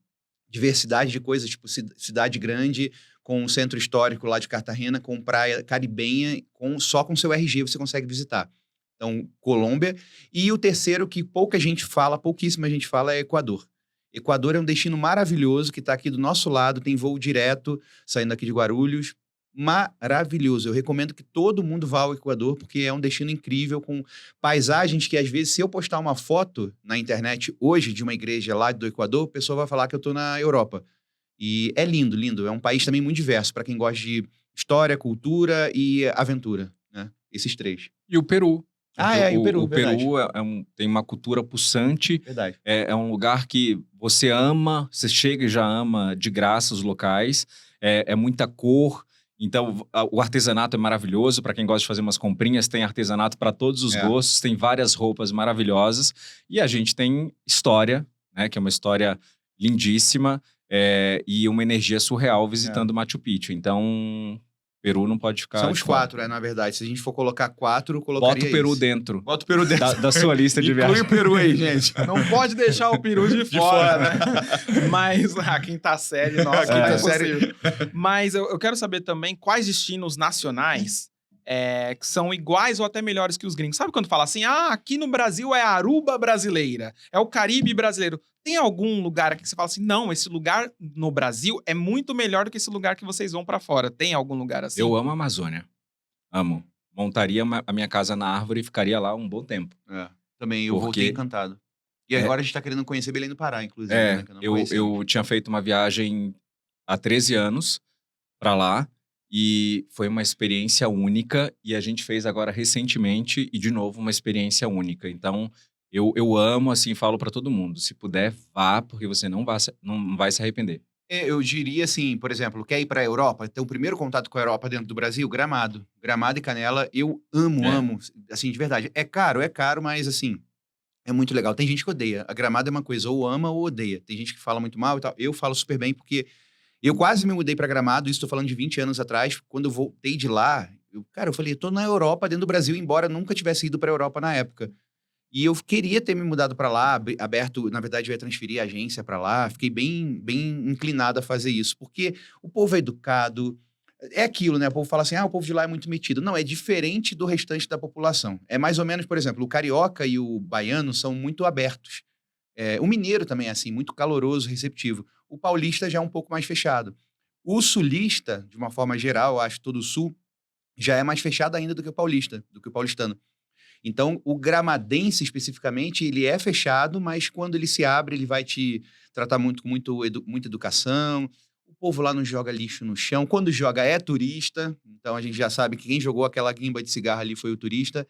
diversidade de coisas, tipo cidade grande, com um centro histórico lá de Cartagena, com praia caribenha, só com seu RG você consegue visitar. Então, Colômbia. E o terceiro, que pouquíssima gente fala, é Equador. Equador é um destino maravilhoso, que está aqui do nosso lado, tem voo direto, saindo aqui de Guarulhos. Maravilhoso. Eu recomendo que todo mundo vá ao Equador, porque é um destino incrível, com paisagens que, às vezes, se eu postar uma foto na internet hoje de uma igreja lá do Equador, o pessoal vai falar que eu estou na Europa. E é lindo, lindo. É um país também muito diverso, para quem gosta de história, cultura e aventura, né? Esses 3. E o Peru. E o Peru, o Peru tem uma cultura pulsante. Verdade. É um lugar que você ama, você chega e já ama de graça os locais. É muita cor. Então, o artesanato é maravilhoso. Para quem gosta de fazer umas comprinhas, tem artesanato para todos os gostos. Tem várias roupas maravilhosas. E a gente tem história, né? Que é uma história lindíssima. E uma energia surreal visitando Machu Picchu. Então, Peru não pode ficar. São os de fora. 4, na verdade. Se a gente for colocar 4, eu colocaria Bota o Peru esse. dentro Bota o Peru dentro. da sua lista de viagem. Inclui o Peru aí, gente. Não pode deixar o peru de fora, né? Mas a quinta série, nossa, A quinta é série. impossível. Mas eu quero saber também quais destinos nacionais que são iguais ou até melhores que os gringos. Sabe quando fala assim, aqui no Brasil é a Aruba brasileira, é o Caribe brasileiro. Tem algum lugar aqui que você fala assim, não, esse lugar no Brasil é muito melhor do que esse lugar que vocês vão pra fora. Tem algum lugar assim? Eu amo a Amazônia. Amo. Montaria a minha casa na árvore e ficaria lá um bom tempo. Também, eu voltei encantado. E agora a gente tá querendo conhecer Belém do Pará, inclusive. Né, que eu tinha feito uma viagem há 13 anos pra lá. E foi uma experiência única. E a gente fez agora recentemente. E, de novo, uma experiência única. Então, eu amo, assim, falo pra todo mundo. Se puder, vá, porque você não vai se arrepender. Eu diria assim, por exemplo, quer ir pra Europa? Ter o primeiro contato com a Europa dentro do Brasil? Gramado. Gramado e Canela, eu amo. Assim, de verdade. É caro, mas assim, é muito legal. Tem gente que odeia. A Gramado é uma coisa, ou ama ou odeia. Tem gente que fala muito mal e tal. Eu falo super bem, porque eu quase me mudei pra Gramado, isso tô falando de 20 anos atrás. Quando eu voltei de lá, eu falei, eu tô na Europa, dentro do Brasil, embora nunca tivesse ido pra Europa na época. E eu queria ter me mudado pra lá, aberto, na verdade, eu ia transferir a agência pra lá. Fiquei bem inclinado a fazer isso, porque o povo é educado. É aquilo, né? O povo fala assim, o povo de lá é muito metido. Não, é diferente do restante da população. É mais ou menos, por exemplo, o carioca e o baiano são muito abertos. O mineiro também é assim, muito caloroso, receptivo. O paulista já é um pouco mais fechado. O sulista, de uma forma geral, eu acho todo o sul, já é mais fechado ainda do que o paulista, do que o paulistano. Então, o gramadense, especificamente, ele é fechado, mas quando ele se abre, ele vai te tratar com muita educação. O povo lá não joga lixo no chão. Quando joga, é turista. Então, a gente já sabe que quem jogou aquela guimba de cigarro ali foi o turista.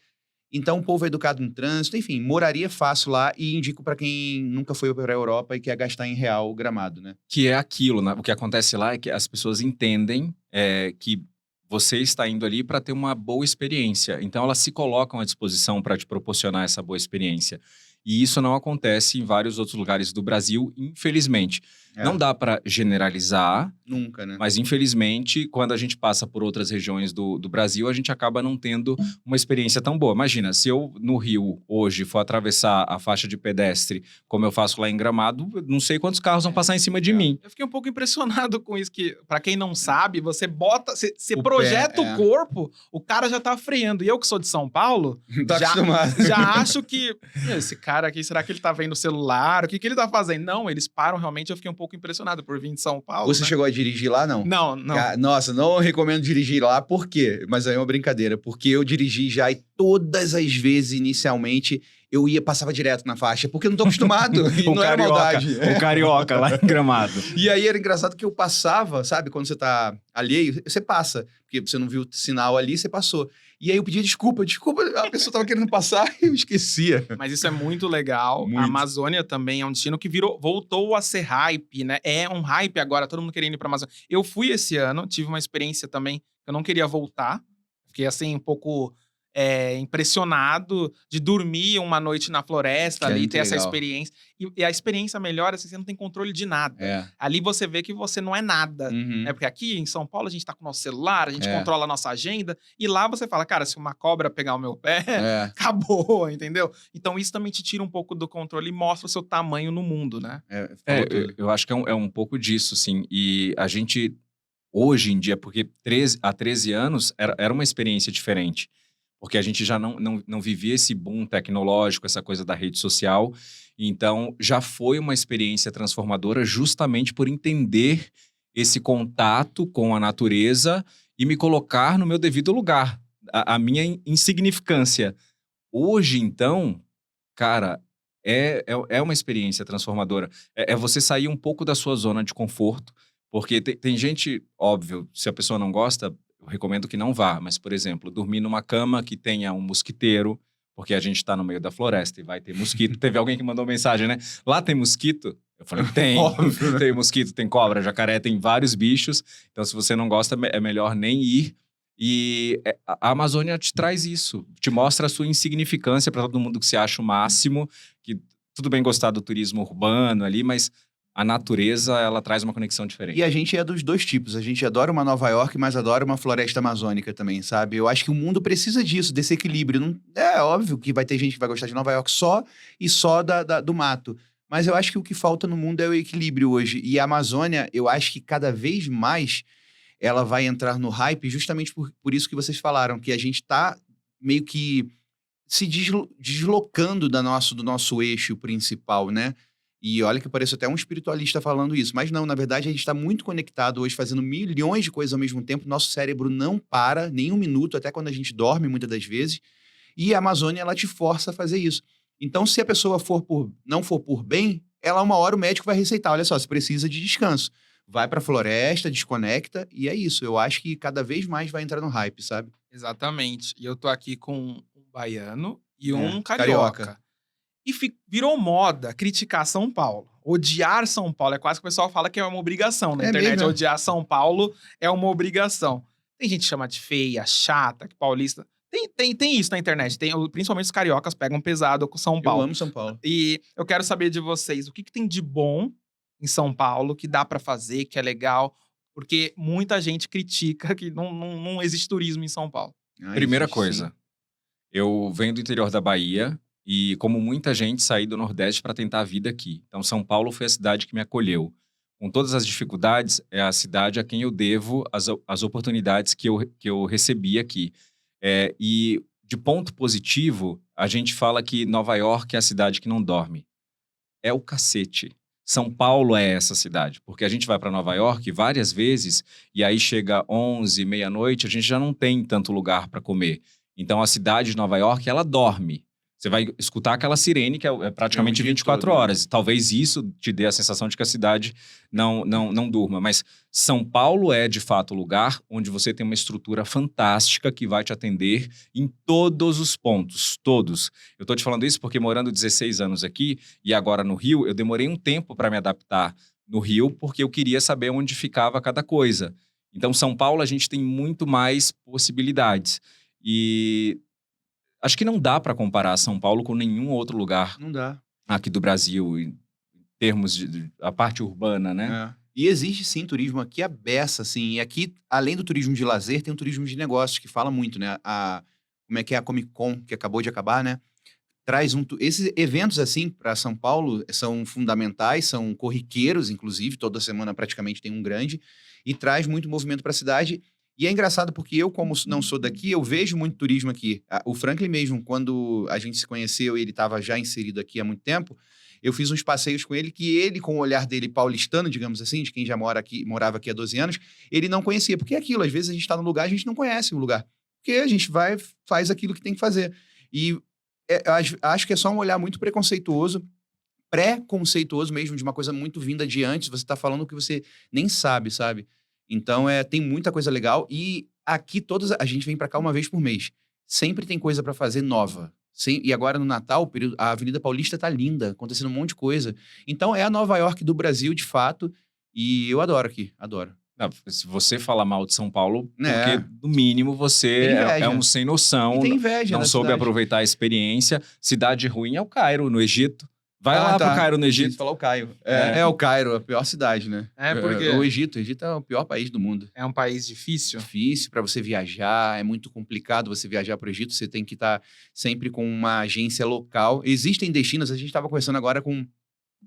Então, o povo é educado no trânsito. Enfim, moraria fácil lá e indico para quem nunca foi para a Europa e quer gastar em real o Gramado, né? Que é aquilo, né? O que acontece lá é que as pessoas entendem que você está indo ali para ter uma boa experiência. Então, elas se colocam à disposição para te proporcionar essa boa experiência. E isso não acontece em vários outros lugares do Brasil, infelizmente. Não dá para generalizar. Nunca, né? Mas, infelizmente, quando a gente passa por outras regiões do Brasil, a gente acaba não tendo uma experiência tão boa. Imagina, se eu, no Rio, hoje, for atravessar a faixa de pedestre, como eu faço lá em Gramado, não sei quantos carros vão passar em cima de mim. Eu fiquei um pouco impressionado com isso, que, pra quem não sabe, você O projeta pé, o corpo, o cara já tá freando. E eu que sou de São Paulo, Tá acostumado. já acho que... Esse cara aqui, será que ele tá vendo o celular? O que ele tá fazendo? Não, eles param realmente, eu fiquei um pouco impressionado por vir de São Paulo. Você chegou a dirigir lá, não? Não. Nossa, não recomendo dirigir lá, por quê? Mas aí é uma brincadeira, porque eu dirigi já e todas as vezes, inicialmente, eu passava direto na faixa, porque eu não tô acostumado, e não era maldade. O carioca lá em Gramado. E aí era engraçado que eu passava, sabe? Quando você tá alheio, você passa, porque você não viu o sinal ali, você passou. E aí eu pedia desculpa, a pessoa tava querendo passar e eu esquecia. Mas isso é muito legal. Muito. A Amazônia também é um destino que voltou a ser hype, né? É um hype agora, todo mundo querendo ir pra Amazônia. Eu fui esse ano, tive uma experiência também, eu não queria voltar. Fiquei assim, um pouco impressionado de dormir uma noite na floresta Que é ali, muito ter essa legal. experiência. E a experiência melhora, assim, você não tem controle de nada. Ali você vê que você não é nada. Uhum. Né? Porque aqui em São Paulo a gente tá com o nosso celular, a gente É. controla a nossa agenda, e lá você fala, cara, se uma cobra pegar o meu pé, acabou, entendeu? Então isso também te tira um pouco do controle e mostra o seu tamanho no mundo, né? Falou tudo. Eu acho que é um pouco disso, sim. E a gente, hoje em dia, porque há 13 anos era uma experiência diferente. Porque a gente já não vivia esse boom tecnológico, essa coisa da rede social. Então, já foi uma experiência transformadora justamente por entender esse contato com a natureza e me colocar no meu devido lugar, a minha insignificância. Hoje, então, cara, é uma experiência transformadora. É você sair um pouco da sua zona de conforto, porque tem gente, óbvio, se a pessoa não gosta, eu recomendo que não vá. Mas, por exemplo, dormir numa cama que tenha um mosquiteiro, porque a gente está no meio da floresta e vai ter mosquito. Teve alguém que mandou mensagem, né? Lá tem mosquito? Eu falei, tem. Óbvio, né? Tem mosquito, tem cobra, jacaré, tem vários bichos. Então, se você não gosta, é melhor nem ir. E a Amazônia te traz isso. Te mostra a sua insignificância para todo mundo que se acha o máximo. Que tudo bem gostar do turismo urbano ali, mas a natureza, ela traz uma conexão diferente. E a gente é dos dois tipos. A gente adora uma Nova York, mas adora uma floresta amazônica também, sabe? Eu acho que o mundo precisa disso, desse equilíbrio. Não, é óbvio que vai ter gente que vai gostar de Nova York só e só do mato. Mas eu acho que o que falta no mundo é o equilíbrio hoje. E a Amazônia, eu acho que cada vez mais ela vai entrar no hype justamente por isso que vocês falaram, que a gente tá meio que se deslocando do nosso eixo principal, né? E olha que parece até um espiritualista falando isso. Mas não, na verdade, a gente está muito conectado hoje, fazendo milhões de coisas ao mesmo tempo. Nosso cérebro não para nem um minuto, até quando a gente dorme, muitas das vezes. E a Amazônia, ela te força a fazer isso. Então, se a pessoa não for por bem, ela uma hora o médico vai receitar. Olha só, você precisa de descanso. Vai pra floresta, desconecta, e é isso. Eu acho que cada vez mais vai entrar no hype, sabe? Exatamente. E eu tô aqui com um baiano e um É, carioca. carioca. E virou moda criticar São Paulo. Odiar São Paulo. É quase que o pessoal fala que é uma obrigação na É internet. mesmo, é? Odiar São Paulo é uma obrigação. Tem gente que chama de feia, chata, que paulista. Tem isso na internet. Principalmente os cariocas pegam pesado com São Eu Paulo. amo São Paulo. E eu quero saber de vocês, o que tem de bom em São Paulo, que dá pra fazer, que é legal? Porque muita gente critica que não existe turismo em São Paulo. Primeira Existe, coisa, sim. eu venho do interior da Bahia e, como muita gente, saí do Nordeste para tentar a vida aqui. Então, São Paulo foi a cidade que me acolheu. Com todas as dificuldades, é a cidade a quem eu devo as oportunidades que eu recebi aqui. E, de ponto positivo, a gente fala que Nova York é a cidade que não dorme. É o cacete. São Paulo é essa cidade, porque a gente vai para Nova York várias vezes e aí chega 11, meia-noite, a gente já não tem tanto lugar para comer. Então a cidade de Nova York, ela dorme. Você vai escutar aquela sirene que é praticamente É o dia 24 todo, né? horas. E talvez isso te dê a sensação de que a cidade não durma. Mas São Paulo é, de fato, o lugar onde você tem uma estrutura fantástica que vai te atender em todos os pontos, todos. Eu tô te falando isso porque morando 16 anos aqui e agora no Rio, eu demorei um tempo para me adaptar no Rio porque eu queria saber onde ficava cada coisa. Então, São Paulo, a gente tem muito mais possibilidades. E acho que não dá para comparar São Paulo com nenhum outro lugar Não dá. aqui do Brasil, em termos de a parte urbana, né? É. E existe sim turismo aqui à beça, assim. E aqui, além do turismo de lazer, tem o turismo de negócios, que fala muito, né? Como é que é a Comic Con, que acabou de acabar, né? Traz esses eventos, assim, para São Paulo, são fundamentais, são corriqueiros, inclusive. Toda semana praticamente tem um grande. E traz muito movimento para a cidade. E é engraçado porque eu, como não sou daqui, eu vejo muito turismo aqui. O Franklin mesmo, quando a gente se conheceu e ele estava já inserido aqui há muito tempo, eu fiz uns passeios com ele que ele, com o olhar dele paulistano, digamos assim, de quem já morava aqui há 12 anos, ele não conhecia. Porque é aquilo, às vezes a gente está no lugar, a gente não conhece o lugar. Porque a gente faz aquilo que tem que fazer. E acho que é só um olhar muito preconceituoso, pré-conceituoso mesmo, de uma coisa muito vinda de antes. Você está falando o que você nem sabe, sabe? Então, tem muita coisa legal. E aqui, a gente vem para cá uma vez por mês. Sempre tem coisa para fazer nova. E agora, no Natal, a Avenida Paulista tá linda, acontecendo um monte de coisa. Então, é a Nova York do Brasil, de fato. E eu adoro aqui, adoro. Não, se você falar mal de São Paulo, É. porque, no mínimo, você Tem inveja. é um sem noção, E tem inveja não da soube cidade. aproveitar a experiência. Cidade ruim é o Cairo, no Egito. Vai lá tá. pro Cairo, no Egito. Egito. Falar o Cairo. É o Cairo, a pior cidade, né? É, porque O Egito é o pior país do mundo. é um país difícil. Difícil para você viajar, é muito complicado você viajar para o Egito, você tem que estar sempre com uma agência local. Existem destinos, a gente estava conversando agora com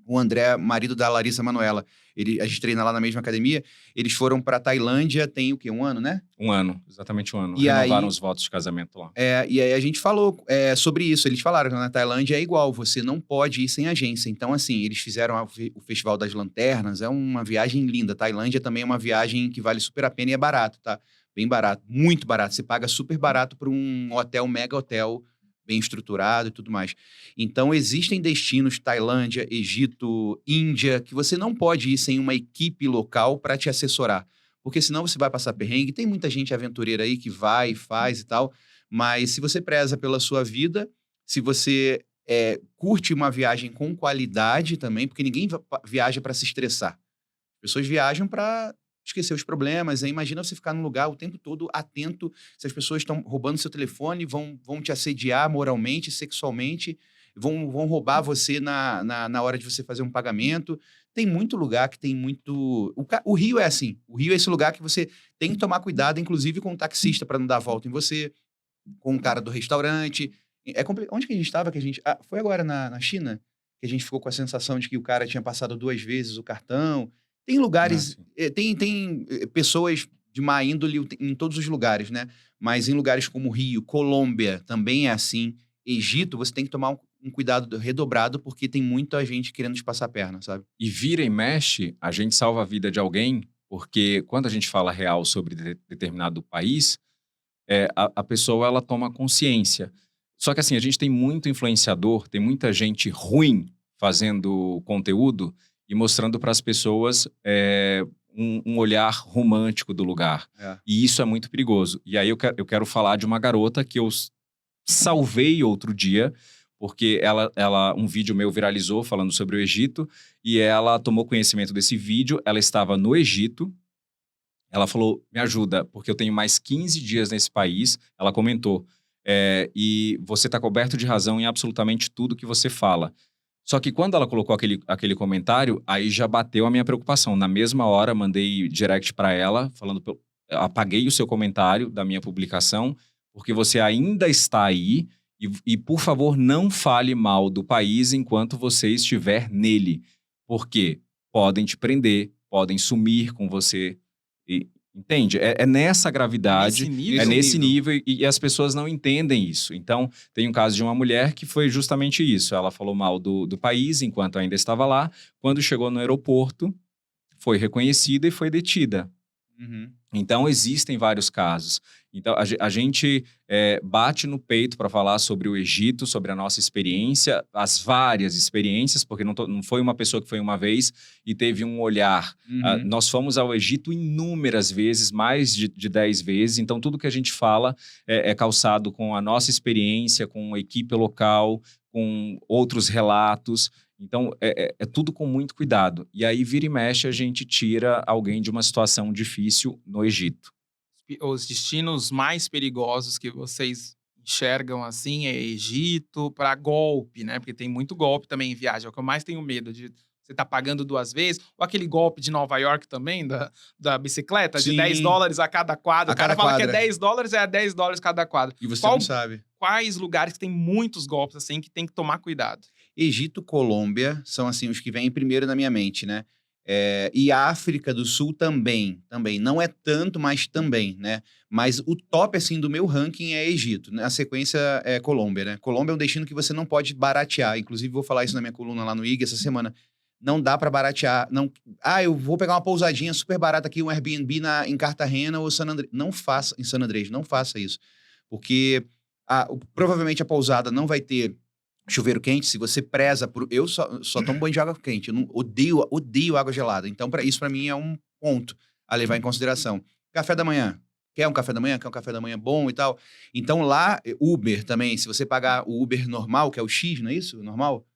o André, marido da Larissa Manoela. A gente treina lá na mesma academia. Eles foram para Tailândia, tem o quê? Um ano, né? Um ano, exatamente um ano. E Renovaram aí- os votos de casamento lá. E aí a gente falou sobre isso. Eles falaram que na Tailândia é igual, você não pode ir sem agência. Então, assim, eles fizeram o Festival das Lanternas, é uma viagem linda. Tailândia também é uma viagem que vale super a pena e é barato, tá? Bem barato, muito barato. Você paga super barato por um hotel, mega hotel, bem estruturado e tudo mais. Então, existem destinos, Tailândia, Egito, Índia, que você não pode ir sem uma equipe local para te assessorar. Porque senão você vai passar perrengue. Tem muita gente aventureira aí que vai, faz e tal. Mas se você preza pela sua vida, se você curte uma viagem com qualidade também, porque ninguém viaja para se estressar. As pessoas viajam para esquecer os problemas. Aí imagina você ficar num lugar o tempo todo atento. Se as pessoas estão roubando seu telefone, vão te assediar moralmente, sexualmente. vão roubar você na hora de você fazer um pagamento. Tem muito lugar que tem muito... O Rio é assim. O Rio é esse lugar que você tem que tomar cuidado, inclusive com o taxista, para não dar volta em você, com o cara do restaurante. Onde que a gente estava? Foi agora na China? Que a gente ficou com a sensação de que o cara tinha passado 2 vezes o cartão. Tem lugares... Tem pessoas de má índole em todos os lugares, né? Mas em lugares como Rio, Colômbia, também é assim. Egito, você tem que tomar um cuidado redobrado, porque tem muita gente querendo te passar a perna, sabe? E vira e mexe, a gente salva a vida de alguém, porque quando a gente fala real sobre determinado país, a pessoa ela toma consciência. Só que assim, a gente tem muito influenciador, tem muita gente ruim fazendo conteúdo e mostrando para as pessoas um olhar romântico do lugar. E isso é muito perigoso. E aí eu quero falar de uma garota que eu salvei outro dia, porque um vídeo meu viralizou falando sobre o Egito, e ela tomou conhecimento desse vídeo, ela estava no Egito, ela falou, me ajuda, porque eu tenho mais 15 dias nesse país, ela comentou, e você está coberto de razão em absolutamente tudo que você fala. Só que quando ela colocou aquele comentário, aí já bateu a minha preocupação. Na mesma hora, mandei direct para ela, falando, apaguei o seu comentário da minha publicação, porque você ainda está aí, e por favor, não fale mal do país enquanto você estiver nele. Porque podem te prender, podem sumir com você. Entende? É nessa gravidade, nesse nível e as pessoas não entendem isso. Então, tem um caso de uma mulher que foi justamente isso. Ela falou mal do país enquanto ainda estava lá. Quando chegou no aeroporto, foi reconhecida e foi detida. Então, existem vários casos. Então, a gente bate no peito para falar sobre o Egito, sobre a nossa experiência, as várias experiências, porque não foi uma pessoa que foi uma vez e teve um olhar. Nós fomos ao Egito inúmeras vezes, mais de 10 vezes. Então, tudo que a gente fala é calçado com a nossa experiência, com a equipe local, com outros relatos. Então, é tudo com muito cuidado. E aí, vira e mexe, a gente tira alguém de uma situação difícil no Egito. Os destinos mais perigosos que vocês enxergam assim é Egito, para golpe, né? Porque tem muito golpe também em viagem. É o que eu mais tenho medo de você estar pagando 2 vezes. Ou aquele golpe de Nova York também, da bicicleta, Sim. de $10 a cada quadra. O cara fala que é $10, é $10 cada quadra. E você não sabe. Quais lugares que tem muitos golpes assim que tem que tomar cuidado? Egito, Colômbia são assim os que vêm primeiro na minha mente, né? E a África do Sul também. Não é tanto, mas também, né? Mas o top, assim, do meu ranking é Egito. Na sequência é Colômbia, né? Colômbia é um destino que você não pode baratear. Inclusive, vou falar isso na minha coluna lá no IG essa semana. Não dá pra baratear. Não... eu vou pegar uma pousadinha super barata aqui, um Airbnb em Cartagena ou San Andrés. Não faça, em San Andrés, não faça isso. Porque provavelmente a pousada não vai ter chuveiro quente. Se você preza por... Eu só tomo banho de água quente. Eu não odeio água gelada. Então, isso para mim é um ponto a levar em consideração. Café da manhã. Quer um café da manhã? Quer um café da manhã bom e tal? Então, lá, Uber também. Se você pagar o Uber normal, que é o X, não é isso? Normal?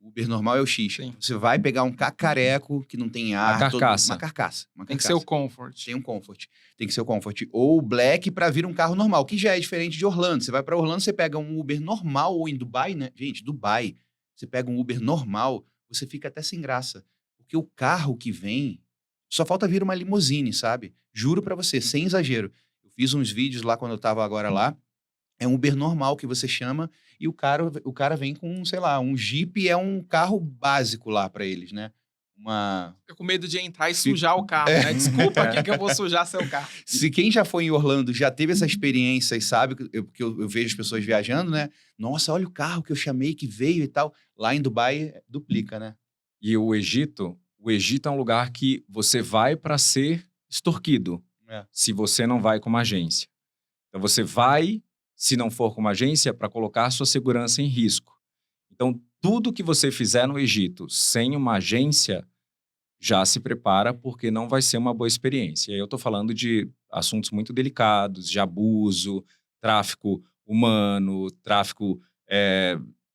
O Uber normal é o X. Sim. Você vai pegar um cacareco que não tem ar. Uma carcaça. Tem que ser o Comfort. Tem um Comfort. Tem que ser o Comfort. Ou o Black para vir um carro normal, que já é diferente de Orlando. Você vai para Orlando, você pega um Uber normal, ou em Dubai, né? Gente, Dubai, você pega um Uber normal, você fica até sem graça. Porque o carro que vem, só falta vir uma limusine, sabe? Juro para você, sem exagero. Eu fiz uns vídeos lá quando eu tava agora lá. É um Uber normal que você chama e o cara vem com, sei lá, um Jeep, é um carro básico lá para eles, né? Fica com medo de entrar e sujar o carro, né? Desculpa aqui que eu vou sujar seu carro. Se quem já foi em Orlando já teve essa experiência e sabe, porque eu vejo as pessoas viajando, né? Nossa, olha o carro que eu chamei, que veio e tal. Lá em Dubai, duplica, né? E o Egito é um lugar que você vai para ser extorquido, se você não vai com uma agência. Então, você vai, se não for com uma agência, para colocar a sua segurança em risco. Então, tudo que você fizer no Egito sem uma agência, já se prepara, porque não vai ser uma boa experiência. E aí eu estou falando de assuntos muito delicados, de abuso, tráfico humano, tráfico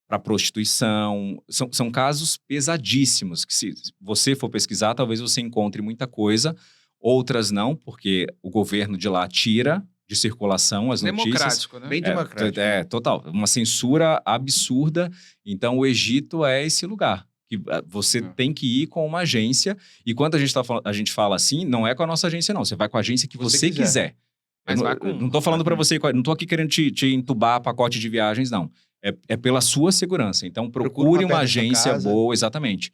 para prostituição. São casos pesadíssimos, que se você for pesquisar, talvez você encontre muita coisa, outras não, porque o governo de lá tira de circulação as notícias. Democrático, né? Bem democrático. Total. Uma censura absurda. Então, o Egito é esse lugar que você tem que ir com uma agência. E quando a gente fala assim, não é com a nossa agência, não. Você vai com a agência que você quiser. Mas não tô falando para você, não tô aqui querendo te entubar pacote de viagens, não. É pela sua segurança. Então, procure uma agência boa, exatamente.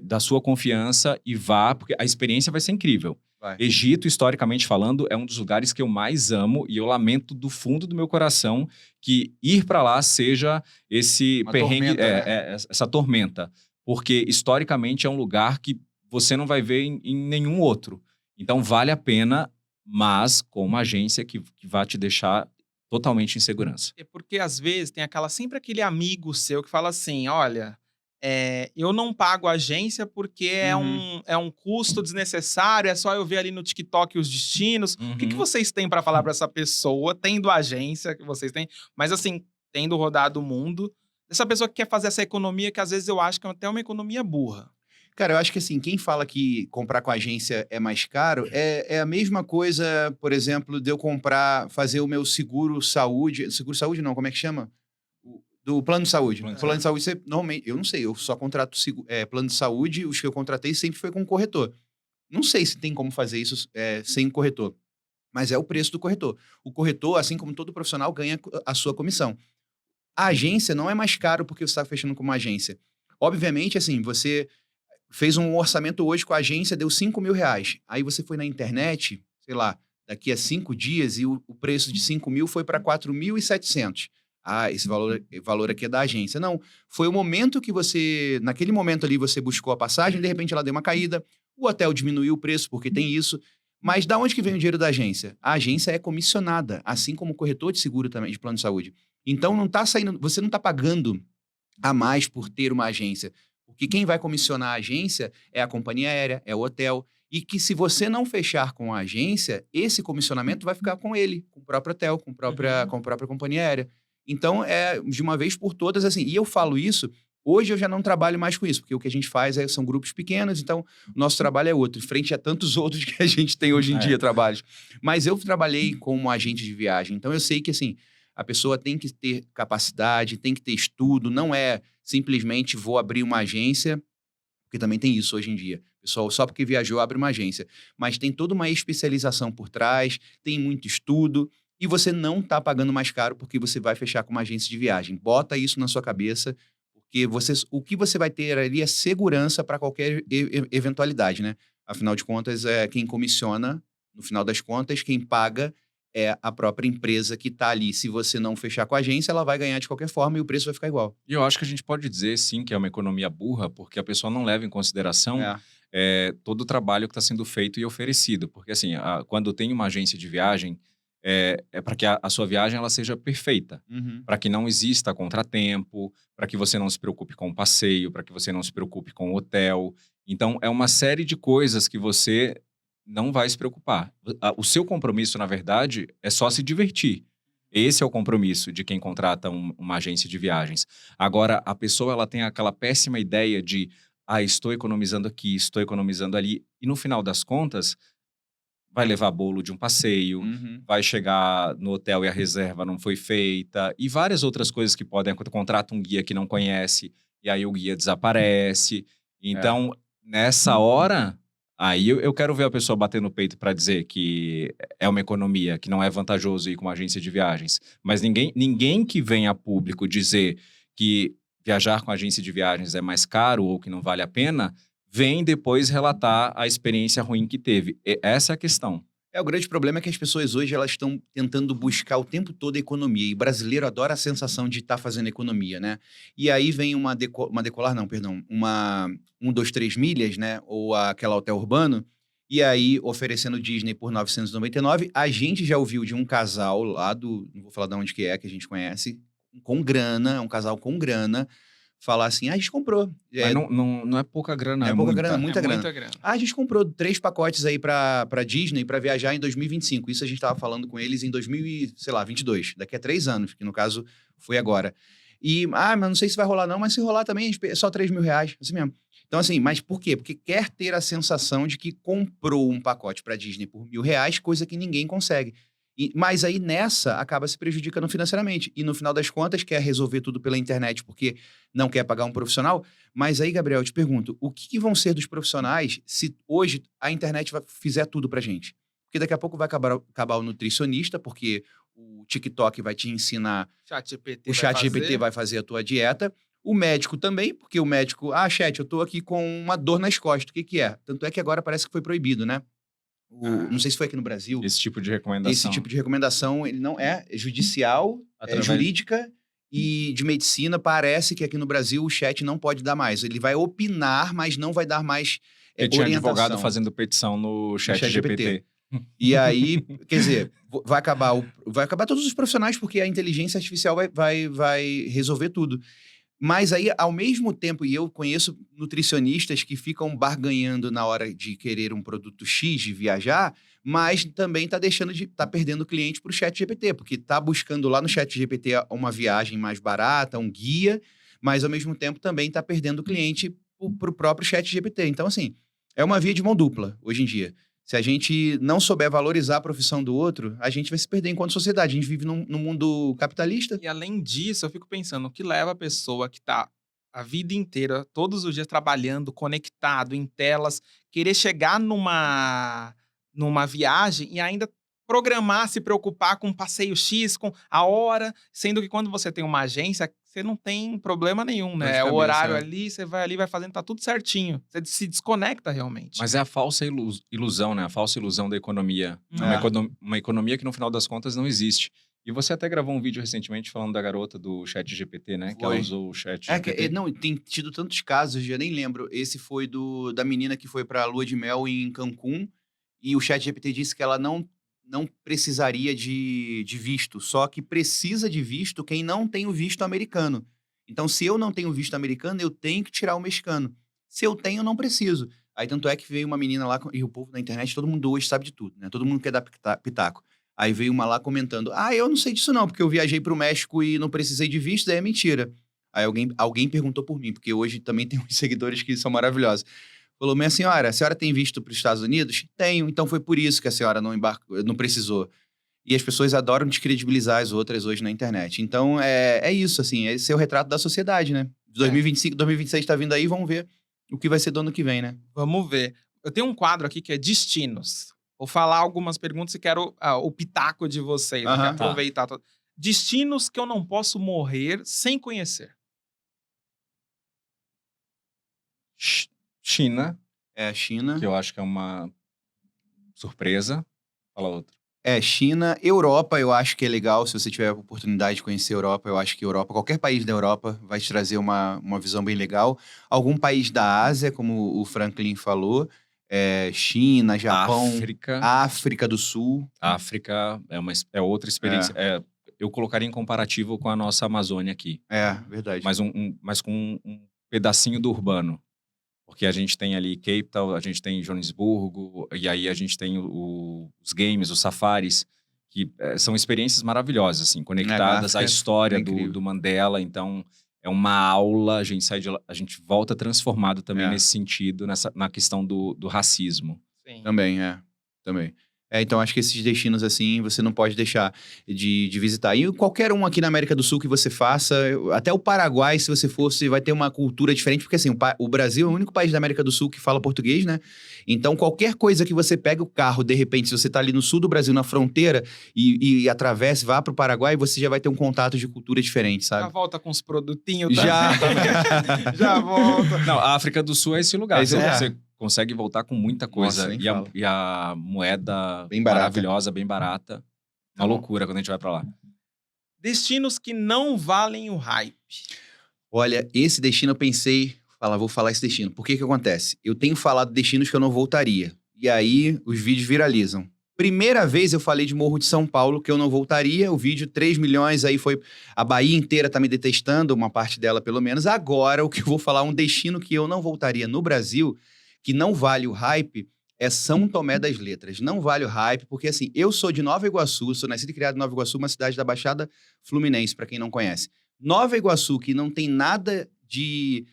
Da sua confiança e vá, porque a experiência vai ser incrível. Egito, historicamente falando, é um dos lugares que eu mais amo e eu lamento do fundo do meu coração que ir para lá seja esse perrengue, essa tormenta. Porque, historicamente, é um lugar que você não vai ver em nenhum outro. Então, vale a pena, mas com uma agência que vai te deixar totalmente em segurança. É porque, às vezes, tem sempre aquele amigo seu que fala assim, olha... eu não pago agência porque é um custo desnecessário, é só eu ver ali no TikTok os destinos. O que vocês têm para falar para essa pessoa, tendo agência que vocês têm, mas assim, tendo rodado o mundo, essa pessoa que quer fazer essa economia, que às vezes eu acho que é até uma economia burra. Cara, eu acho que assim, quem fala que comprar com agência é mais caro, é a mesma coisa, por exemplo, de eu fazer o meu seguro-saúde não, como é que chama? Do plano de saúde. Plano de saúde, você, normalmente, eu não sei, eu só contrato plano de saúde, os que eu contratei sempre foi com corretor. Não sei se tem como fazer isso sem corretor, mas é o preço do corretor. O corretor, assim como todo profissional, ganha a sua comissão. A agência não é mais caro porque você está fechando com uma agência. Obviamente, assim, você fez um orçamento hoje com a agência, deu R$5.000. Aí você foi na internet, sei lá, daqui a 5 dias e o preço de 5.000 foi para 4.700. Ah, esse valor aqui é da agência. Não, foi o momento que você... Naquele momento ali, você buscou a passagem, de repente ela deu uma caída, o hotel diminuiu o preço, porque tem isso. Mas da onde que vem o dinheiro da agência? A agência é comissionada, assim como o corretor de seguro também, de plano de saúde. Então, você não está pagando a mais por ter uma agência. Porque quem vai comissionar a agência é a companhia aérea, é o hotel. E que se você não fechar com a agência, esse comissionamento vai ficar com ele, com o próprio hotel, com a própria companhia aérea. Então, de uma vez por todas, assim. E eu falo isso, hoje eu já não trabalho mais com isso, porque o que a gente faz são grupos pequenos, então o nosso trabalho é outro, frente a tantos outros que a gente tem hoje em dia, trabalhos. Mas eu trabalhei como agente de viagem, então eu sei que, assim, a pessoa tem que ter capacidade, tem que ter estudo, não é simplesmente vou abrir uma agência, porque também tem isso hoje em dia. Pessoal, só porque viajou, abre uma agência. Mas tem toda uma especialização por trás, tem muito estudo, e você não está pagando mais caro porque você vai fechar com uma agência de viagem. Bota isso na sua cabeça, porque o que você vai ter ali é segurança para qualquer eventualidade, né? Afinal de contas, quem comissiona, no final das contas, quem paga é a própria empresa que está ali. Se você não fechar com a agência, ela vai ganhar de qualquer forma e o preço vai ficar igual. E eu acho que a gente pode dizer, sim, que é uma economia burra, porque a pessoa não leva em consideração todo o trabalho que está sendo feito e oferecido. Porque, assim, quando tem uma agência de viagem, é para que a sua viagem ela seja perfeita. Para que não exista contratempo, para que você não se preocupe com o passeio, para que você não se preocupe com o hotel. Então, é uma série de coisas que você não vai se preocupar. O seu compromisso, na verdade, é só se divertir. Esse é o compromisso de quem contrata uma agência de viagens. Agora, a pessoa ela tem aquela péssima ideia de estou economizando aqui, estou economizando ali. E no final das contas, vai levar bolo de um passeio, vai chegar no hotel e a reserva não foi feita, e várias outras coisas que podem acontecer. Contrata um guia que não conhece, e aí o guia desaparece. Então, nessa hora, aí eu quero ver a pessoa bater no peito para dizer que é uma economia, que não é vantajoso ir com uma agência de viagens. Mas ninguém que vem a público dizer que viajar com agência de viagens é mais caro ou que não vale a pena, vem depois relatar a experiência ruim que teve. Essa é a questão. O grande problema é que as pessoas hoje elas estão tentando buscar o tempo todo a economia. E o brasileiro adora a sensação de estar fazendo economia, né? E aí vem um 2, 3 milhas, né? Ou aquela hotel urbano. E aí oferecendo Disney por 999. A gente já ouviu de um casal lá não vou falar de onde que a gente conhece, com grana, um casal com grana, falar assim, a gente comprou. Mas não é pouca grana, é pouca grana, muita grana. Muita grana. A gente comprou 3 pacotes aí pra Disney pra viajar em 2025. Isso a gente tava falando com eles em 2022, daqui a 3 anos, que no caso foi agora. E, mas não sei se vai rolar não, mas se rolar também é só R$3.000, assim mesmo. Então assim, mas por quê? Porque quer ter a sensação de que comprou um pacote pra Disney por R$1.000, coisa que ninguém consegue. Mas aí nessa acaba se prejudicando financeiramente. E no final das contas quer resolver tudo pela internet porque não quer pagar um profissional. Mas aí, Gabriel, eu te pergunto, o que vão ser dos profissionais se hoje a internet fizer tudo pra gente? Porque daqui a pouco vai acabar o nutricionista, porque o TikTok vai te ensinar, o ChatGPT vai fazer a tua dieta. O médico também, porque o médico... chat, eu tô aqui com uma dor nas costas. O que é? Tanto é que agora parece que foi proibido, né? Não sei se foi aqui no Brasil. Esse tipo de recomendação. Esse tipo de recomendação, ele não é judicial, é jurídica e de medicina. Parece que aqui no Brasil o chat não pode dar mais. Ele vai opinar, mas não vai dar mais tinha advogado fazendo petição no ChatGPT. E aí, quer dizer, vai acabar todos os profissionais, porque a inteligência artificial vai resolver tudo. Mas aí, ao mesmo tempo, e eu conheço nutricionistas que ficam barganhando na hora de querer um produto X, de viajar, mas também tá perdendo cliente para o ChatGPT, porque tá buscando lá no ChatGPT uma viagem mais barata, um guia, mas ao mesmo tempo também tá perdendo cliente para o próprio ChatGPT. Então, assim, é uma via de mão dupla hoje em dia. Se a gente não souber valorizar a profissão do outro, a gente vai se perder enquanto sociedade. A gente vive num mundo capitalista. E além disso, eu fico pensando, o que leva a pessoa que tá a vida inteira, todos os dias trabalhando, conectado em telas, querer chegar numa viagem e ainda programar, se preocupar com um passeio X, com a hora, sendo que quando você tem uma agência, você não tem problema nenhum, né? O horário ali, você vai ali, vai fazendo, tá tudo certinho. Você se desconecta realmente. Mas é a falsa ilusão, né? A falsa ilusão da economia. Uma economia que, no final das contas, não existe. E você até gravou um vídeo recentemente falando da garota do ChatGPT, né? Que ela usou o ChatGPT. Não, tem tido tantos casos, eu nem lembro. Esse foi da menina que foi pra lua de mel em Cancún. E o ChatGPT disse que ela não precisaria de visto, só que precisa de visto quem não tem o visto americano. Então, se eu não tenho visto americano, eu tenho que tirar o mexicano. Se eu tenho, eu não preciso. Aí, tanto é que veio uma menina lá, e o povo na internet, todo mundo hoje sabe de tudo, né? Todo mundo quer dar pitaco. Aí veio uma lá comentando, eu não sei disso não, porque eu viajei pro México e não precisei de visto, daí é mentira. Aí alguém perguntou por mim, porque hoje também tem uns seguidores que são maravilhosos. Falou, minha senhora, a senhora tem visto para os Estados Unidos? Tenho, então foi por isso que a senhora não precisou. E as pessoas adoram descredibilizar as outras hoje na internet. Então, é isso, assim, esse é o retrato da sociedade, né? 2025, 2026 tá vindo aí, vamos ver o que vai ser do ano que vem, né? Vamos ver. Eu tenho um quadro aqui que é Destinos. Vou falar algumas perguntas e quero o pitaco de vocês. Quero aproveitar. Destinos que eu não posso morrer sem conhecer. China. China. Que eu acho que é uma surpresa. Fala outra. China. Europa, eu acho que é legal. Se você tiver a oportunidade de conhecer a Europa, eu acho que qualquer país da Europa vai te trazer uma visão bem legal. Algum país da Ásia, como o Franklin falou. China, Japão. África do Sul. África é outra experiência. Eu colocaria em comparativo com a nossa Amazônia aqui. Verdade. Mas com um pedacinho do urbano. Porque a gente tem ali Cape Town, a gente tem Joanesburgo, e aí a gente tem os games, os safaris, que são experiências maravilhosas, assim, conectadas à história do Mandela. Então, é uma aula, a gente sai de lá, a gente volta transformado também nesse sentido, na questão do racismo. Sim. Também. Então, acho que esses destinos, assim, você não pode deixar de visitar. E qualquer um aqui na América do Sul que você faça, até o Paraguai, se você for, você vai ter uma cultura diferente, porque, assim, o Brasil é o único país da América do Sul que fala português, né? Então, qualquer coisa que você pega o carro, de repente, se você tá ali no sul do Brasil, na fronteira, e atravessa, vá pro Paraguai, você já vai ter um contato de cultura diferente, sabe? Já volta com os produtinhos. Já volta. Não, a África do Sul é esse lugar. Você consegue voltar com muita coisa. Nossa, e a moeda bem barata. Maravilhosa, bem barata. Uma loucura quando a gente vai pra lá. Destinos que não valem o hype. Olha, esse destino eu pensei, vou falar esse destino. Por que acontece? Eu tenho falado destinos que eu não voltaria. E aí, os vídeos viralizam. Primeira vez eu falei de Morro de São Paulo, que eu não voltaria. O vídeo, 3 milhões, aí foi... A Bahia inteira tá me detestando, uma parte dela pelo menos. Agora, o que eu vou falar, um destino que eu não voltaria no Brasil... que não vale o hype, é São Tomé das Letras. Não vale o hype, porque assim, eu sou de Nova Iguaçu, sou nascido e criado em Nova Iguaçu, uma cidade da Baixada Fluminense, para quem não conhece. Nova Iguaçu, que não tem nada de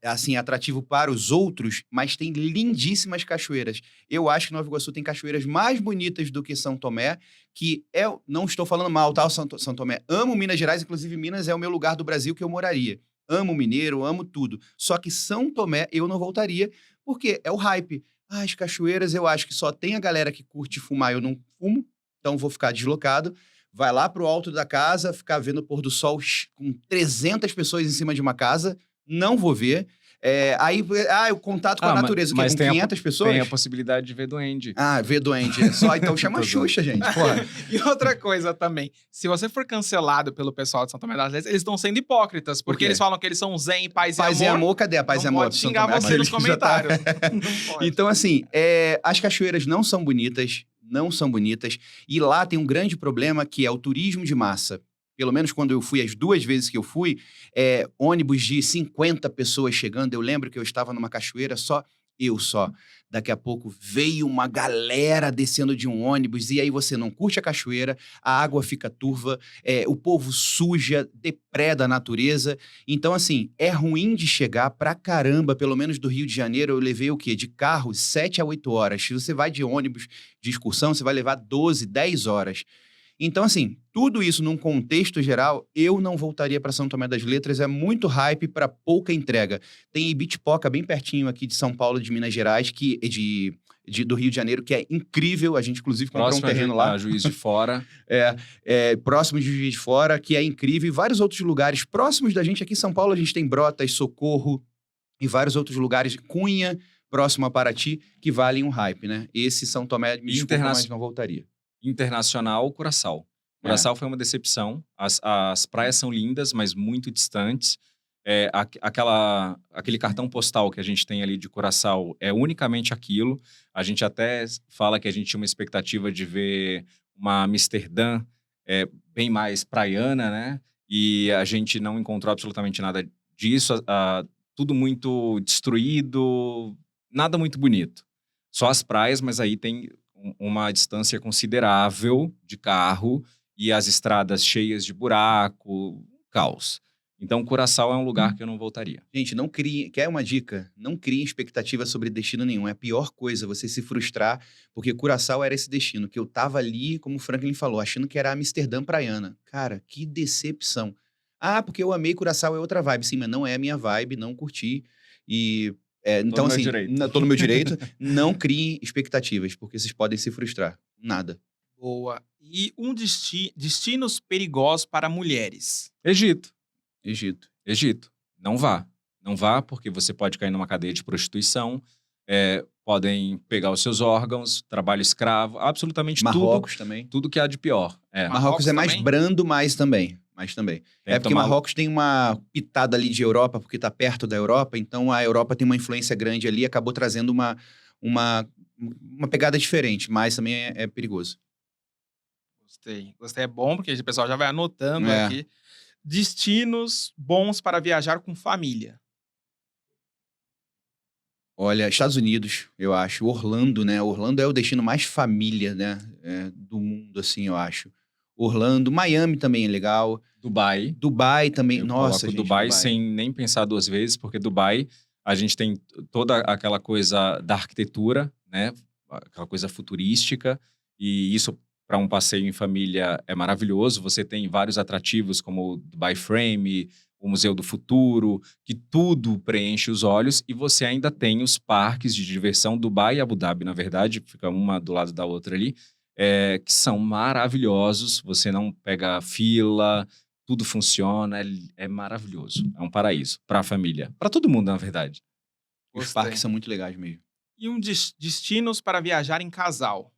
assim, atrativo para os outros, mas tem lindíssimas cachoeiras. Eu acho que Nova Iguaçu tem cachoeiras mais bonitas do que São Tomé, que não estou falando mal, tá, São Tomé? Amo Minas Gerais, inclusive Minas é o meu lugar do Brasil que eu moraria. Amo Mineiro, amo tudo. Só que São Tomé eu não voltaria, porque é o hype. As cachoeiras eu acho que só tem a galera que curte fumar, eu não fumo, então vou ficar deslocado. Vai lá pro alto da casa, ficar vendo o pôr do sol com 300 pessoas em cima de uma casa, não vou ver. O contato com a natureza, que é com 500 pessoas? Tem a possibilidade de ver duende. Ver duende. Só então chama a Xuxa, gente. Porra. E outra coisa também, se você for cancelado pelo pessoal de São Tomé das Letras, eles estão sendo hipócritas, porque eles falam que eles são zen, paz e amor. Paz e amor, cadê a paz e amor? Não pode xingar você nos comentários. Não pode. Então, assim, as cachoeiras não são bonitas, e lá tem um grande problema que é o turismo de massa. Pelo menos quando eu fui, as 2 vezes que eu fui, ônibus de 50 pessoas chegando. Eu lembro que eu estava numa cachoeira, só. Daqui a pouco veio uma galera descendo de um ônibus, e aí você não curte a cachoeira, a água fica turva, o povo suja, depreda a natureza. Então, assim, é ruim de chegar pra caramba. Pelo menos do Rio de Janeiro, eu levei o quê? De carro, 7 a 8 horas. Se você vai de ônibus de excursão, você vai levar 12, 10 horas. Então, assim, tudo isso num contexto geral, eu não voltaria para São Tomé das Letras. É muito hype para pouca entrega. Tem Ibitipoca bem pertinho aqui de São Paulo, de Minas Gerais, do Rio de Janeiro, que é incrível. A gente, inclusive, comprou um terreno lá. Juiz de Fora. Próximo de Juiz de Fora, que é incrível. E vários outros lugares próximos da gente. Aqui em São Paulo, a gente tem Brotas, Socorro e vários outros lugares. Cunha, próximo a Paraty, que valem um hype, né? Esse São Tomé, me desculpa, mas não voltaria. Internacional, Curaçao. Curaçao foi uma decepção. As praias são lindas, mas muito distantes. Aquele cartão postal que a gente tem ali de Curaçao é unicamente aquilo. A gente até fala que a gente tinha uma expectativa de ver uma Amsterdã bem mais praiana, né? E a gente não encontrou absolutamente nada disso. Tudo muito destruído, nada muito bonito. Só as praias, mas aí tem uma distância considerável de carro e as estradas cheias de buraco, caos. Então, Curaçao é um lugar que eu não voltaria. Gente, não crie... Quer uma dica? Não crie expectativa sobre destino nenhum. É a pior coisa você se frustrar, porque Curaçao era esse destino, que eu tava ali, como o Franklin falou, achando que era Amsterdã praiana. Cara, que decepção. Porque eu amei Curaçao, é outra vibe. Sim, mas não é a minha vibe, não curti. Então, assim, tô no meu direito. Não criem expectativas, porque vocês podem se frustrar. Nada. Boa. E destinos perigosos para mulheres? Egito. Não vá. Não vá, porque você pode cair numa cadeia de prostituição, podem pegar os seus órgãos, trabalho escravo, absolutamente Marrocos também. Tudo que há de pior. Marrocos é mais também? brando, mas também. Porque Marrocos tem uma pitada ali de Europa, porque tá perto da Europa, então a Europa tem uma influência grande ali, acabou trazendo uma pegada diferente, mas também é perigoso. Gostei, é bom, porque o pessoal já vai anotando aqui. Destinos bons para viajar com família. Olha, Estados Unidos, eu acho. Orlando, né? Orlando é o destino mais família, né? Do mundo, assim, eu acho. Orlando, Miami também é legal. Dubai também. Nossa, gente, Dubai sem nem pensar 2 vezes, porque Dubai, a gente tem toda aquela coisa da arquitetura, né? Aquela coisa futurística. E isso, para um passeio em família, é maravilhoso. Você tem vários atrativos, como o Dubai Frame, o Museu do Futuro, que tudo preenche os olhos. E você ainda tem os parques de diversão, Dubai e Abu Dhabi, na verdade, fica uma do lado da outra ali, que são maravilhosos. Você não pega fila, tudo funciona, é maravilhoso. É um paraíso para a família, para todo mundo, na verdade. Os parques são muito legais mesmo. E destinos para viajar em casal.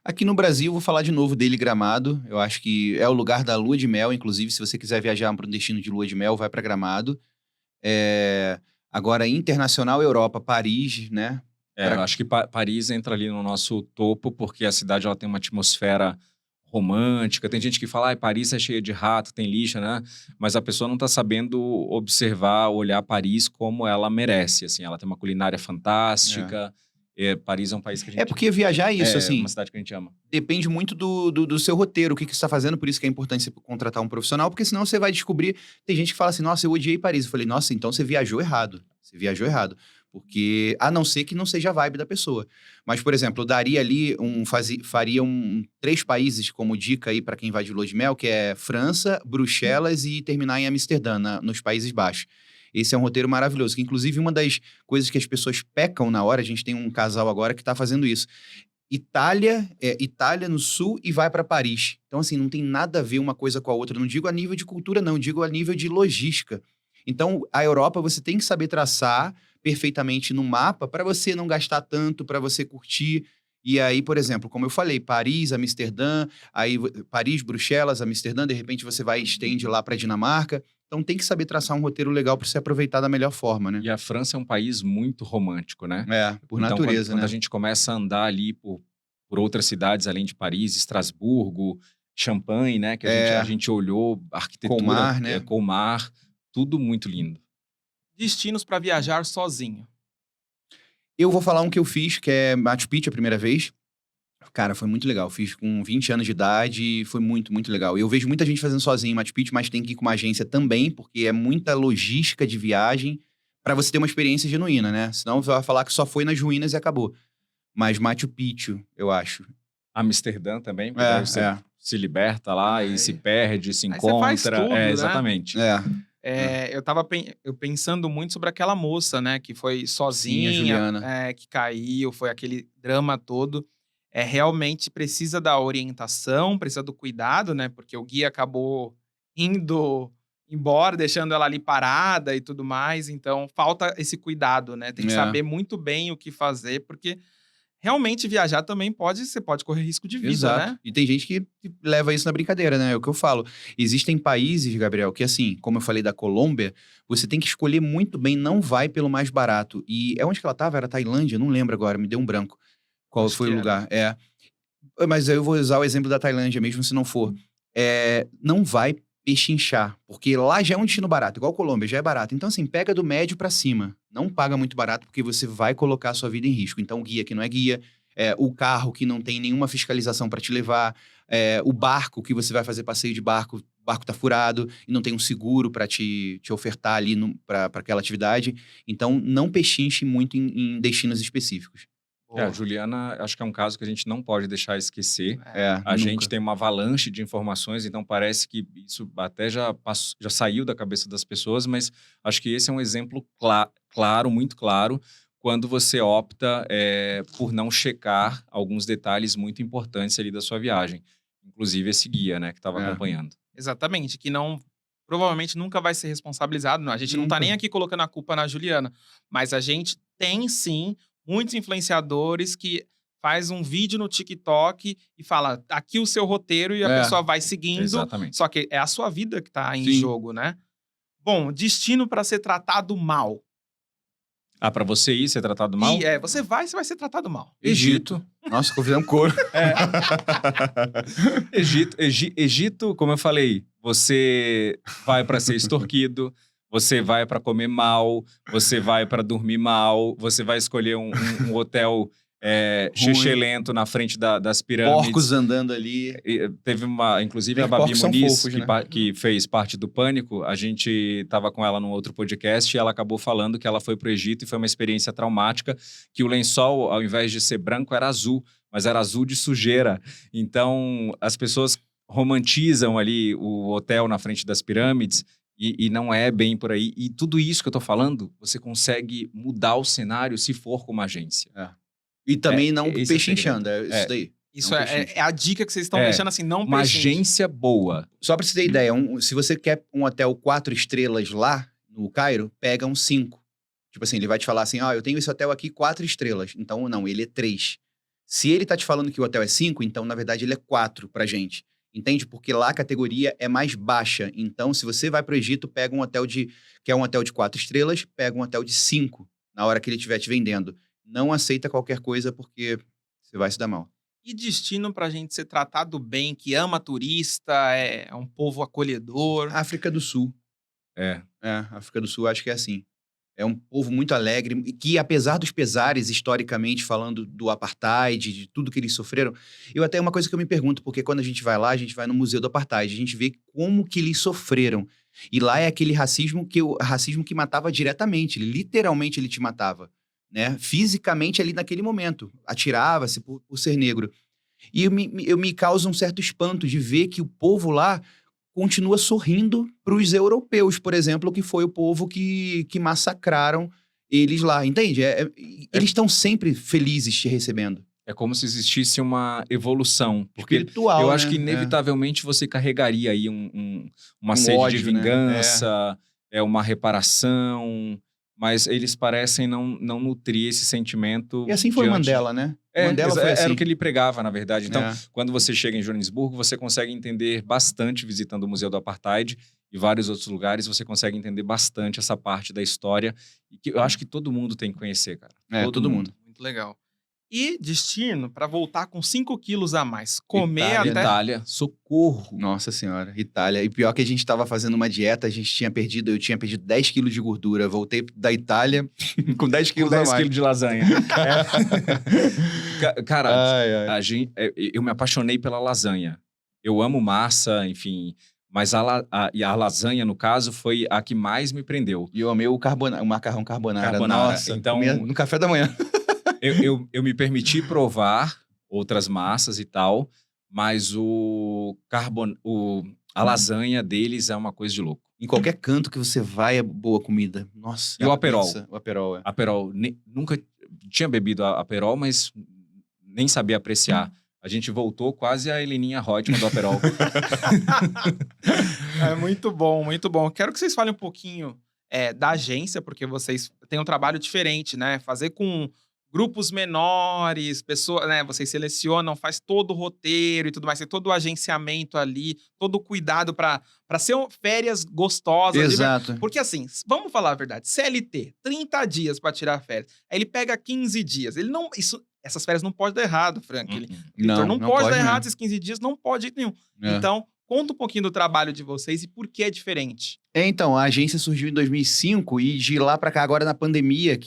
Aqui no Brasil, vou falar de novo dele, Gramado. Eu acho que é o lugar da lua de mel. Inclusive, se você quiser viajar para um destino de lua de mel, vai para Gramado. Agora, internacional, Europa, Paris, né? Eu acho que Paris entra ali no nosso topo, porque a cidade ela tem uma atmosfera romântica. Tem gente que fala, Paris é cheia de rato, tem lixa, né? Mas a pessoa não está sabendo observar, olhar Paris como ela merece. Assim, ela tem uma culinária fantástica. Paris é um país que a gente... É porque viajar é isso, assim, uma cidade que a gente ama. depende muito do seu roteiro, o que você está fazendo, por isso que é importante você contratar um profissional, porque senão você vai descobrir... Tem gente que fala assim, nossa, eu odiei Paris. Eu falei, nossa, então você viajou errado. Você viajou errado. Porque, a não ser que não seja a vibe da pessoa. Mas, por exemplo, eu daria ali, faria 3 países como dica aí para quem vai de lua de mel, que é França, Bruxelas e terminar em Amsterdã, nos Países Baixos. Esse é um roteiro maravilhoso, que inclusive uma das coisas que as pessoas pecam na hora, a gente tem um casal agora que está fazendo isso. Itália no sul e vai para Paris. Então, assim, não tem nada a ver uma coisa com a outra. Não digo a nível de cultura, não. Digo a nível de logística. Então, a Europa, você tem que saber traçar perfeitamente no mapa para você não gastar tanto, para você curtir. E aí, por exemplo, como eu falei, Paris, Amsterdã, aí Paris, Bruxelas, Amsterdã, de repente você vai e estende lá para Dinamarca. Então tem que saber traçar um roteiro legal para você aproveitar da melhor forma, né? E a França é um país muito romântico, né? Por então, natureza, quando né? a gente começa a andar ali por outras cidades além de Paris, Estrasburgo, Champagne, né? Que a gente olhou, arquitetura, Colmar, né? Colmar, tudo muito lindo. Destinos para viajar sozinho. Eu vou falar um que eu fiz, que é Machu Picchu a primeira vez. Cara, foi muito legal. Fiz com 20 anos de idade e foi muito, muito legal. Eu vejo muita gente fazendo sozinho em Machu Picchu, mas tem que ir com uma agência também, porque é muita logística de viagem para você ter uma experiência genuína, né? Senão você vai falar que só foi nas ruínas e acabou. Mas Machu Picchu, eu acho. Amsterdã também, porque daí você se liberta lá e se perde, se encontra. Aí você faz tudo, né? Exatamente. Eu tava pensando muito sobre aquela moça, né? Que foi sozinha, Juliana. Que caiu, foi aquele drama todo. Realmente precisa da orientação, precisa do cuidado, né? Porque o guia acabou indo embora, deixando ela ali parada e tudo mais. Então, falta esse cuidado, né? Tem que saber muito bem o que fazer, porque realmente viajar também você pode correr risco de vida, Exato. né? E tem gente que leva isso na brincadeira, né? É o que eu falo. Existem países, Gabriel, que assim, como eu falei da Colômbia, você tem que escolher muito bem, não vai pelo mais barato. E onde que ela tava? Era Tailândia? Não lembro agora, me deu um branco. Qual Acho foi que o lugar? Mas eu vou usar o exemplo da Tailândia mesmo, se não for. Não vai pechinchar, porque lá já é um destino barato, igual a Colômbia, já é barato. Então, assim, pega do médio pra cima. Não paga muito barato, porque você vai colocar a sua vida em risco. Então, o guia que não é guia, o carro que não tem nenhuma fiscalização para te levar, o barco que você vai fazer passeio de barco, o barco tá furado e não tem um seguro para te ofertar ali para aquela atividade. Então, não pechinche muito em destinos específicos. A Juliana, acho que é um caso que a gente não pode deixar esquecer. A Nunca. gente tem uma avalanche de informações, então parece que isso até já saiu da cabeça das pessoas, mas acho que esse é um exemplo claro, muito claro, quando você opta por não checar alguns detalhes muito importantes ali da sua viagem. Inclusive esse guia, né, que estava acompanhando. Exatamente, que provavelmente nunca vai ser responsabilizado. Não. A gente não tá nem aqui colocando a culpa na Juliana, mas a gente tem sim muitos influenciadores que faz um vídeo no TikTok e fala, aqui o seu roteiro, e a pessoa vai seguindo. Exatamente. Só que é a sua vida que tá em jogo, né? Bom, destino para ser tratado mal. Para você ir ser tratado mal? Você vai ser tratado mal. Egito. Nossa, convidamos couro. Egito, como eu falei, você vai para ser extorquido, você vai para comer mal, você vai para dormir mal, você vai escolher um hotel xixelento na frente das pirâmides. Porcos andando ali. Teve inclusive a Babi Muniz, que fez parte do Pânico, a gente estava com ela num outro podcast e ela acabou falando que ela foi pro Egito e foi uma experiência traumática, que o lençol, ao invés de ser branco, era azul, mas era azul de sujeira. Então, as pessoas romantizam ali o hotel na frente das pirâmides e não é bem por aí. E tudo isso que eu tô falando, você consegue mudar o cenário se for com uma agência. E também não pechinchando, isso daí. Isso é a dica que vocês estão deixando assim, não uma agência boa. Só pra você ter ideia, se você quer um hotel 4 estrelas lá no Cairo, pega um 5. Tipo assim, ele vai te falar assim, eu tenho esse hotel aqui 4 estrelas. Então, não, ele é 3. Se ele tá te falando que o hotel é 5, então, na verdade, ele é 4 pra gente. Entende? Porque lá a categoria é mais baixa. Então, se você vai pro Egito, pega um hotel que é um hotel de 4 estrelas, pega um hotel de 5 na hora que ele estiver te vendendo. Não aceita qualquer coisa porque você vai se dar mal. E destino pra gente ser tratado bem, que ama turista, é um povo acolhedor? África do Sul. África do Sul, acho que é assim. É um povo muito alegre, que apesar dos pesares, historicamente falando, do apartheid, de tudo que eles sofreram, eu até uma coisa que eu me pergunto, porque quando a gente vai lá, a gente vai no Museu do Apartheid, a gente vê como que eles sofreram. E lá é aquele racismo que matava diretamente, literalmente ele te matava, né? Fisicamente ali naquele momento, atirava-se por ser negro. E eu me causa um certo espanto de ver que o povo lá continua sorrindo para os europeus, por exemplo, que foi o povo que massacraram eles lá, entende? Eles estão sempre felizes te recebendo. É como se existisse uma evolução. Porque Espiritual, eu acho né? que inevitavelmente você carregaria aí uma sede ódio, de né? vingança, uma reparação, mas eles parecem não nutrir esse sentimento. E assim foi o diante... Mandela, né? Mandela foi assim. Era o que ele pregava, na verdade. Então, É. quando você chega em Joanesburgo, você consegue entender bastante visitando o Museu do Apartheid e vários outros lugares, você consegue entender bastante essa parte da história e que eu acho que todo mundo tem que conhecer, cara. Todo mundo. Muito legal. E destino para voltar com 5 quilos a mais. Comer até... Itália, socorro. Nossa senhora, Itália. E pior que a gente tava fazendo uma dieta, eu tinha perdido 10 quilos de gordura. Voltei da Itália com 10 quilos a 10 mais. quilos de lasanha. Cara, eu me apaixonei pela lasanha. Eu amo massa, enfim... Mas a lasanha, no caso, foi a que mais me prendeu. E eu amei o macarrão carbonara. Nossa, então, no café da manhã. eu me permiti provar outras massas e tal, mas a lasanha deles é uma coisa de louco. Em qualquer canto que você vai é boa comida. Nossa. E o Aperol? O Aperol, é. Aperol, nunca tinha bebido Aperol, mas nem sabia apreciar. A gente voltou quase a Heleninha Reutemann do Aperol. É muito bom, muito bom. Quero que vocês falem um pouquinho da agência, porque vocês têm um trabalho diferente, né? Fazer com grupos menores, pessoas, né? Vocês selecionam, faz todo o roteiro e tudo mais, tem todo o agenciamento ali, todo o cuidado para ser férias gostosas. Exato. Porque assim, vamos falar a verdade, CLT, 30 dias para tirar férias. Aí ele pega 15 dias. Ele não... Essas férias não pode dar errado, Frank. Não pode dar errado esses 15 dias, não pode de jeito nenhum. Então, conta um pouquinho do trabalho de vocês e por que é diferente. Então, a agência surgiu em 2005 e de lá para cá, agora na pandemia,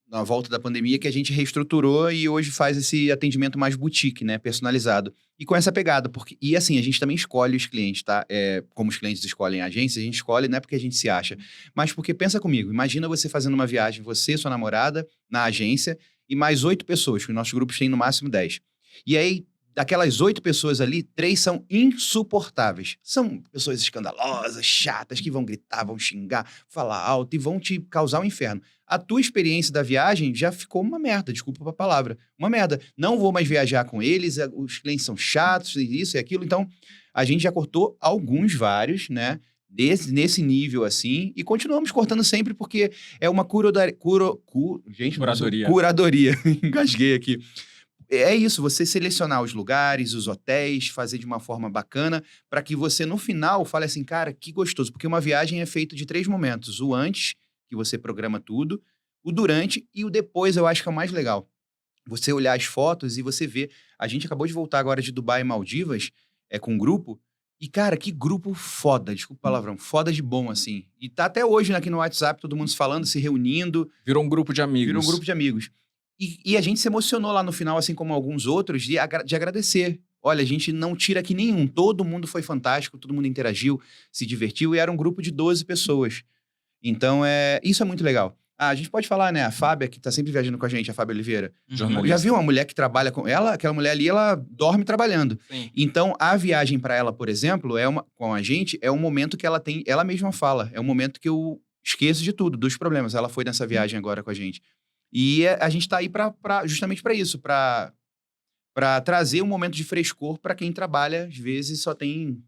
na volta da pandemia, que a gente reestruturou e hoje faz esse atendimento mais boutique, né, personalizado. E com essa pegada, e assim, a gente também escolhe os clientes, tá? Como os clientes escolhem a agência, a gente escolhe não é porque a gente se acha, mas porque, pensa comigo, imagina você fazendo uma viagem, você, sua namorada, na agência, e mais 8 pessoas, que os nossos grupos têm no máximo 10. E aí, daquelas 8 pessoas ali, 3 são insuportáveis. São pessoas escandalosas, chatas, que vão gritar, vão xingar, falar alto e vão te causar um inferno. A tua experiência da viagem já ficou uma merda, desculpa a palavra. Uma merda. Não vou mais viajar com eles, os clientes são chatos, isso e aquilo. Então, a gente já cortou vários, né? Nesse nível, assim, e continuamos cortando sempre porque é uma curadoria. Engasguei aqui. É isso, você selecionar os lugares, os hotéis, fazer de uma forma bacana, para que você, no final, fale assim, cara, que gostoso. Porque uma viagem é feita de 3 momentos. O antes, que você programa tudo, o durante e o depois, eu acho que é o mais legal. Você olhar as fotos e você ver. A gente acabou de voltar agora de Dubai e Maldivas, com um grupo, e, cara, que grupo foda, desculpa o palavrão, foda de bom, assim. E tá até hoje aqui no WhatsApp, todo mundo se falando, se reunindo. Virou um grupo de amigos. E a gente se emocionou lá no final, assim como alguns outros, de agradecer. Olha, a gente não tira aqui nenhum. Todo mundo foi fantástico, todo mundo interagiu, se divertiu, e era um grupo de 12 pessoas. Então, isso é muito legal. A gente pode falar, né? A Fábia, que tá sempre viajando com a gente, a Fábia Oliveira. Já viu uma mulher que trabalha com ela? Aquela mulher ali, ela dorme trabalhando. Sim. Então, a viagem para ela, por exemplo, com a gente, é um momento que ela tem... Ela mesma fala. É um momento que eu esqueço de tudo, dos problemas. Ela foi nessa viagem agora com a gente. E a gente tá aí justamente para isso, para trazer um momento de frescor para quem trabalha, às vezes, só tem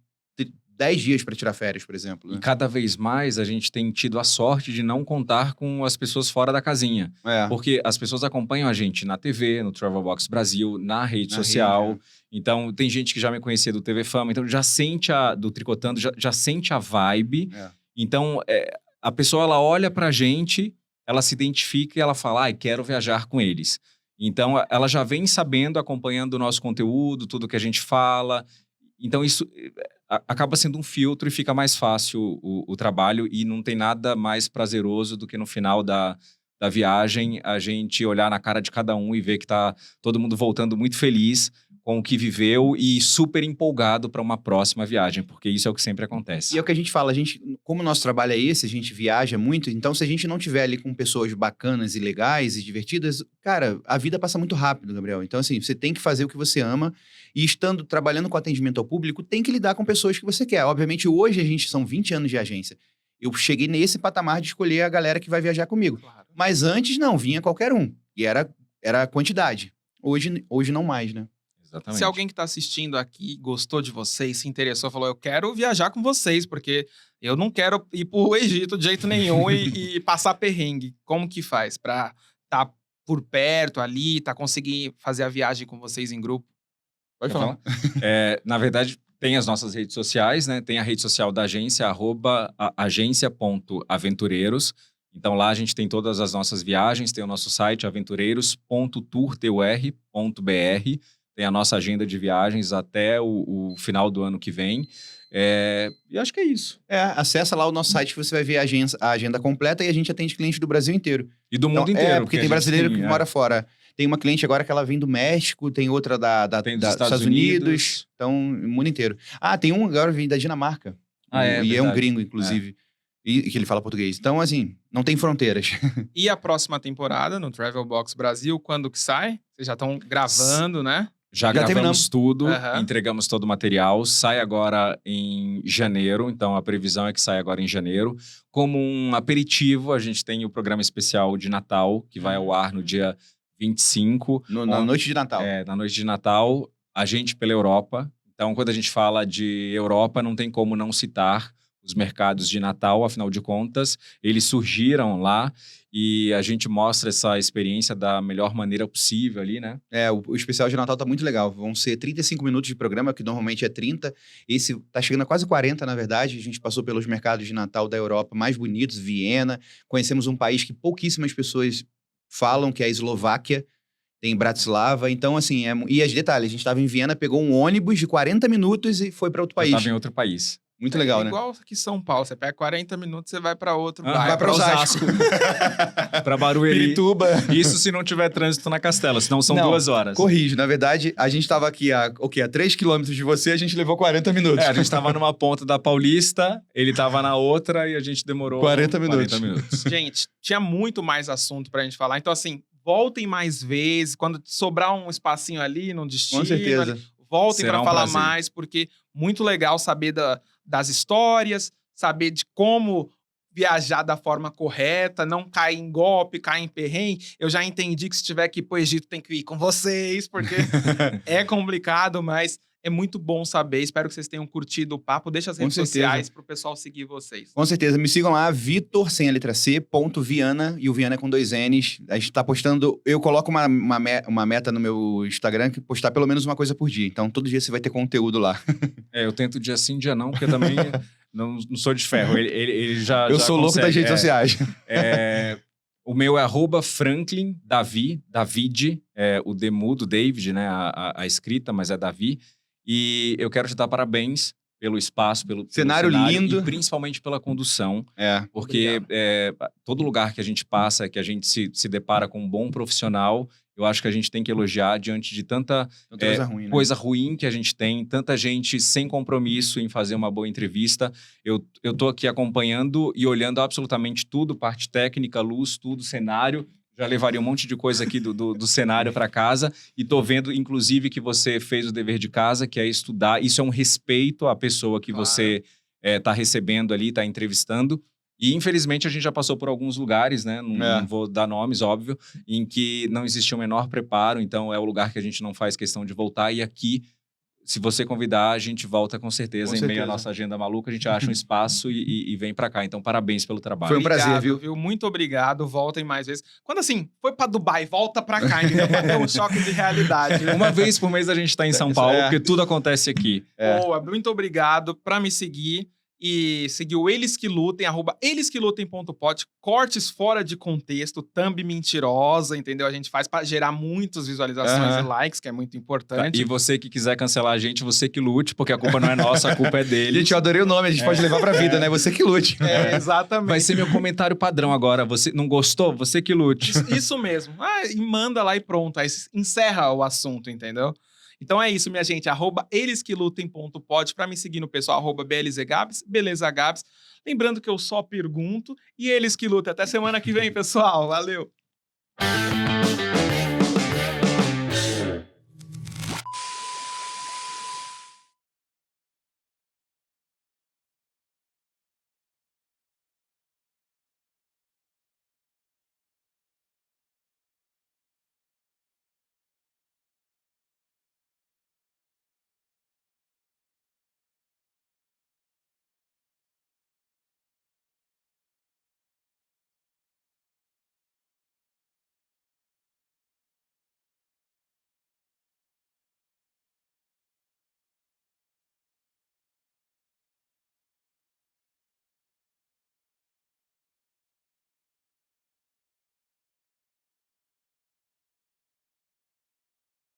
10 dias para tirar férias, por exemplo. Né? E cada vez mais a gente tem tido a sorte de não contar com as pessoas fora da casinha. Porque as pessoas acompanham a gente na TV, no Travelbox Brasil, na rede social. Então, tem gente que já me conhecia do TV Fama, então já sente do Tricotando, já sente a vibe. Então, a pessoa, ela olha pra gente, ela se identifica e ela fala, quero viajar com eles. Então, ela já vem sabendo, acompanhando o nosso conteúdo, tudo que a gente fala. Então, isso acaba sendo um filtro e fica mais fácil o trabalho e não tem nada mais prazeroso do que no final da viagem a gente olhar na cara de cada um e ver que tá todo mundo voltando muito feliz com o que viveu e super empolgado para uma próxima viagem, porque isso é o que sempre acontece. E é o que a gente fala, como o nosso trabalho é esse, a gente viaja muito, então se a gente não tiver ali com pessoas bacanas e legais e divertidas, cara, a vida passa muito rápido, Gabriel. Então, assim, você tem que fazer o que você ama e trabalhando com atendimento ao público, tem que lidar com pessoas que você quer. Obviamente, hoje são 20 anos de agência. Eu cheguei nesse patamar de escolher a galera que vai viajar comigo. Claro. Mas antes, não, vinha qualquer um. E era a quantidade. Hoje não mais, né? Exatamente. Se alguém que está assistindo aqui gostou de vocês, se interessou, falou, eu quero viajar com vocês, porque eu não quero ir para o Egito de jeito nenhum e passar perrengue. Como que faz para estar por perto ali, conseguir fazer a viagem com vocês em grupo? Pode falar. Na verdade, tem as nossas redes sociais, né? Tem a rede social da agência, @agência.aventureiros. Então, lá a gente tem todas as nossas viagens, tem o nosso site, aventureiros.tour.br. Tem a nossa agenda de viagens até o final do ano que vem. E acho que é isso. Acessa lá o nosso site que você vai ver a agenda completa e a gente atende clientes do Brasil inteiro. E do mundo inteiro. Porque tem brasileiro que mora fora. Tem uma cliente agora que ela vem do México, tem outra dos Estados Unidos. Então, o mundo inteiro. Tem um agora que vem da Dinamarca. E é um gringo, inclusive. E que ele fala português. Então, assim, não tem fronteiras. E a próxima temporada no Travel Box Brasil, quando que sai? Vocês já estão gravando, né? Já gravamos terminamos tudo, entregamos todo o material. Sai agora em janeiro, então a previsão é que saia agora em janeiro. Como um aperitivo, a gente tem o programa especial de Natal, que vai ao ar no dia 25. Na noite de Natal. Na noite de Natal, a gente pela Europa. Então, quando a gente fala de Europa, não tem como não citar os mercados de Natal, afinal de contas, eles surgiram lá e a gente mostra essa experiência da melhor maneira possível ali, né? O especial de Natal tá muito legal. Vão ser 35 minutos de programa, que normalmente é 30. Esse tá chegando a quase 40, na verdade. A gente passou pelos mercados de Natal da Europa mais bonitos, Viena. Conhecemos um país que pouquíssimas pessoas falam, que é a Eslováquia. Tem Bratislava. Então, assim, e as detalhes, a gente tava em Viena, pegou um ônibus de 40 minutos e foi para outro país. Tava em outro país. Muito legal, né? Igual aqui em São Paulo. Você pega 40 minutos, você vai para outro bairro. Vai para Osasco. Para Barueri. Pirituba. Isso se não tiver trânsito na Castela, senão são 2 horas. Corrijo. Na verdade, a gente tava aqui a 3 quilômetros de você, a gente levou 40 minutos. A gente tava numa ponta da Paulista, ele tava na outra e a gente demorou 40 minutos. Gente, tinha muito mais assunto pra gente falar. Então, assim, voltem mais vezes. Quando sobrar um espacinho ali, no destino. Com certeza. Voltem para falar mais, porque muito legal saber das histórias, saber de como viajar da forma correta, não cair em golpe, cair em perrengue. Eu já entendi que se tiver que ir pro Egito tem que ir com vocês, porque é complicado, mas é muito bom saber. Espero que vocês tenham curtido o papo. Deixa as redes sociais pro pessoal seguir vocês. Com certeza. Me sigam lá, Vitor, sem a letra C, .Viana, e o Viana é com 2 N's. A gente tá postando... Eu coloco uma meta no meu Instagram, que postar pelo menos uma coisa por dia. Então, todo dia você vai ter conteúdo lá. Eu tento dia sim, dia não, porque eu também não sou de ferro. Ele já Eu sou louco das redes sociais. O meu é @Franklin David, o Demudo, David, né? A escrita, mas é Davi. E eu quero te dar parabéns pelo espaço, pelo cenário lindo. E principalmente pela condução. Porque Obrigado. Todo lugar que a gente passa, que a gente se depara com um bom profissional, eu acho que a gente tem que elogiar diante de tanta coisa ruim que a gente tem, tanta gente sem compromisso em fazer uma boa entrevista. Eu tô aqui acompanhando e olhando absolutamente tudo, parte técnica, luz, tudo, cenário. Já levaria um monte de coisa aqui do cenário para casa e tô vendo, inclusive, que você fez o dever de casa, que é estudar. Isso é um respeito à pessoa que você tá recebendo ali, tá entrevistando. E, infelizmente, a gente já passou por alguns lugares, né? Não vou dar nomes, óbvio, em que não existe o menor preparo. Então, é o lugar que a gente não faz questão de voltar. E aqui, se você convidar, a gente volta com certeza. Meio à nossa agenda maluca, a gente acha um espaço e vem pra cá. Então, parabéns pelo trabalho. Foi um prazer, viu? Muito obrigado. Voltem mais vezes. Quando, assim, foi pra Dubai, volta pra cá, entendeu? Pra ter um choque de realidade. Uma vez por mês a gente tá em São Paulo, porque tudo acontece aqui. Boa, muito obrigado pra me seguir. e seguir o Eles Que Lutem, @elesquelutem.pod, cortes fora de contexto, thumb mentirosa, entendeu? A gente faz pra gerar muitas visualizações e likes, que é muito importante. E você que quiser cancelar a gente, você que lute, porque a culpa não é nossa, a culpa é dele. Gente, eu adorei o nome, a gente pode levar pra vida, né? Você que lute. Exatamente. Vai ser meu comentário padrão agora. Você não gostou? Você que lute. Isso mesmo. E manda lá e pronto. Aí encerra o assunto, entendeu? Então é isso, minha gente. @elesquelutem.pod pra me seguir no pessoal, @blzgabs, beleza, Gabs. Lembrando que eu só pergunto e eles que lutem. Até semana que vem, pessoal. Valeu!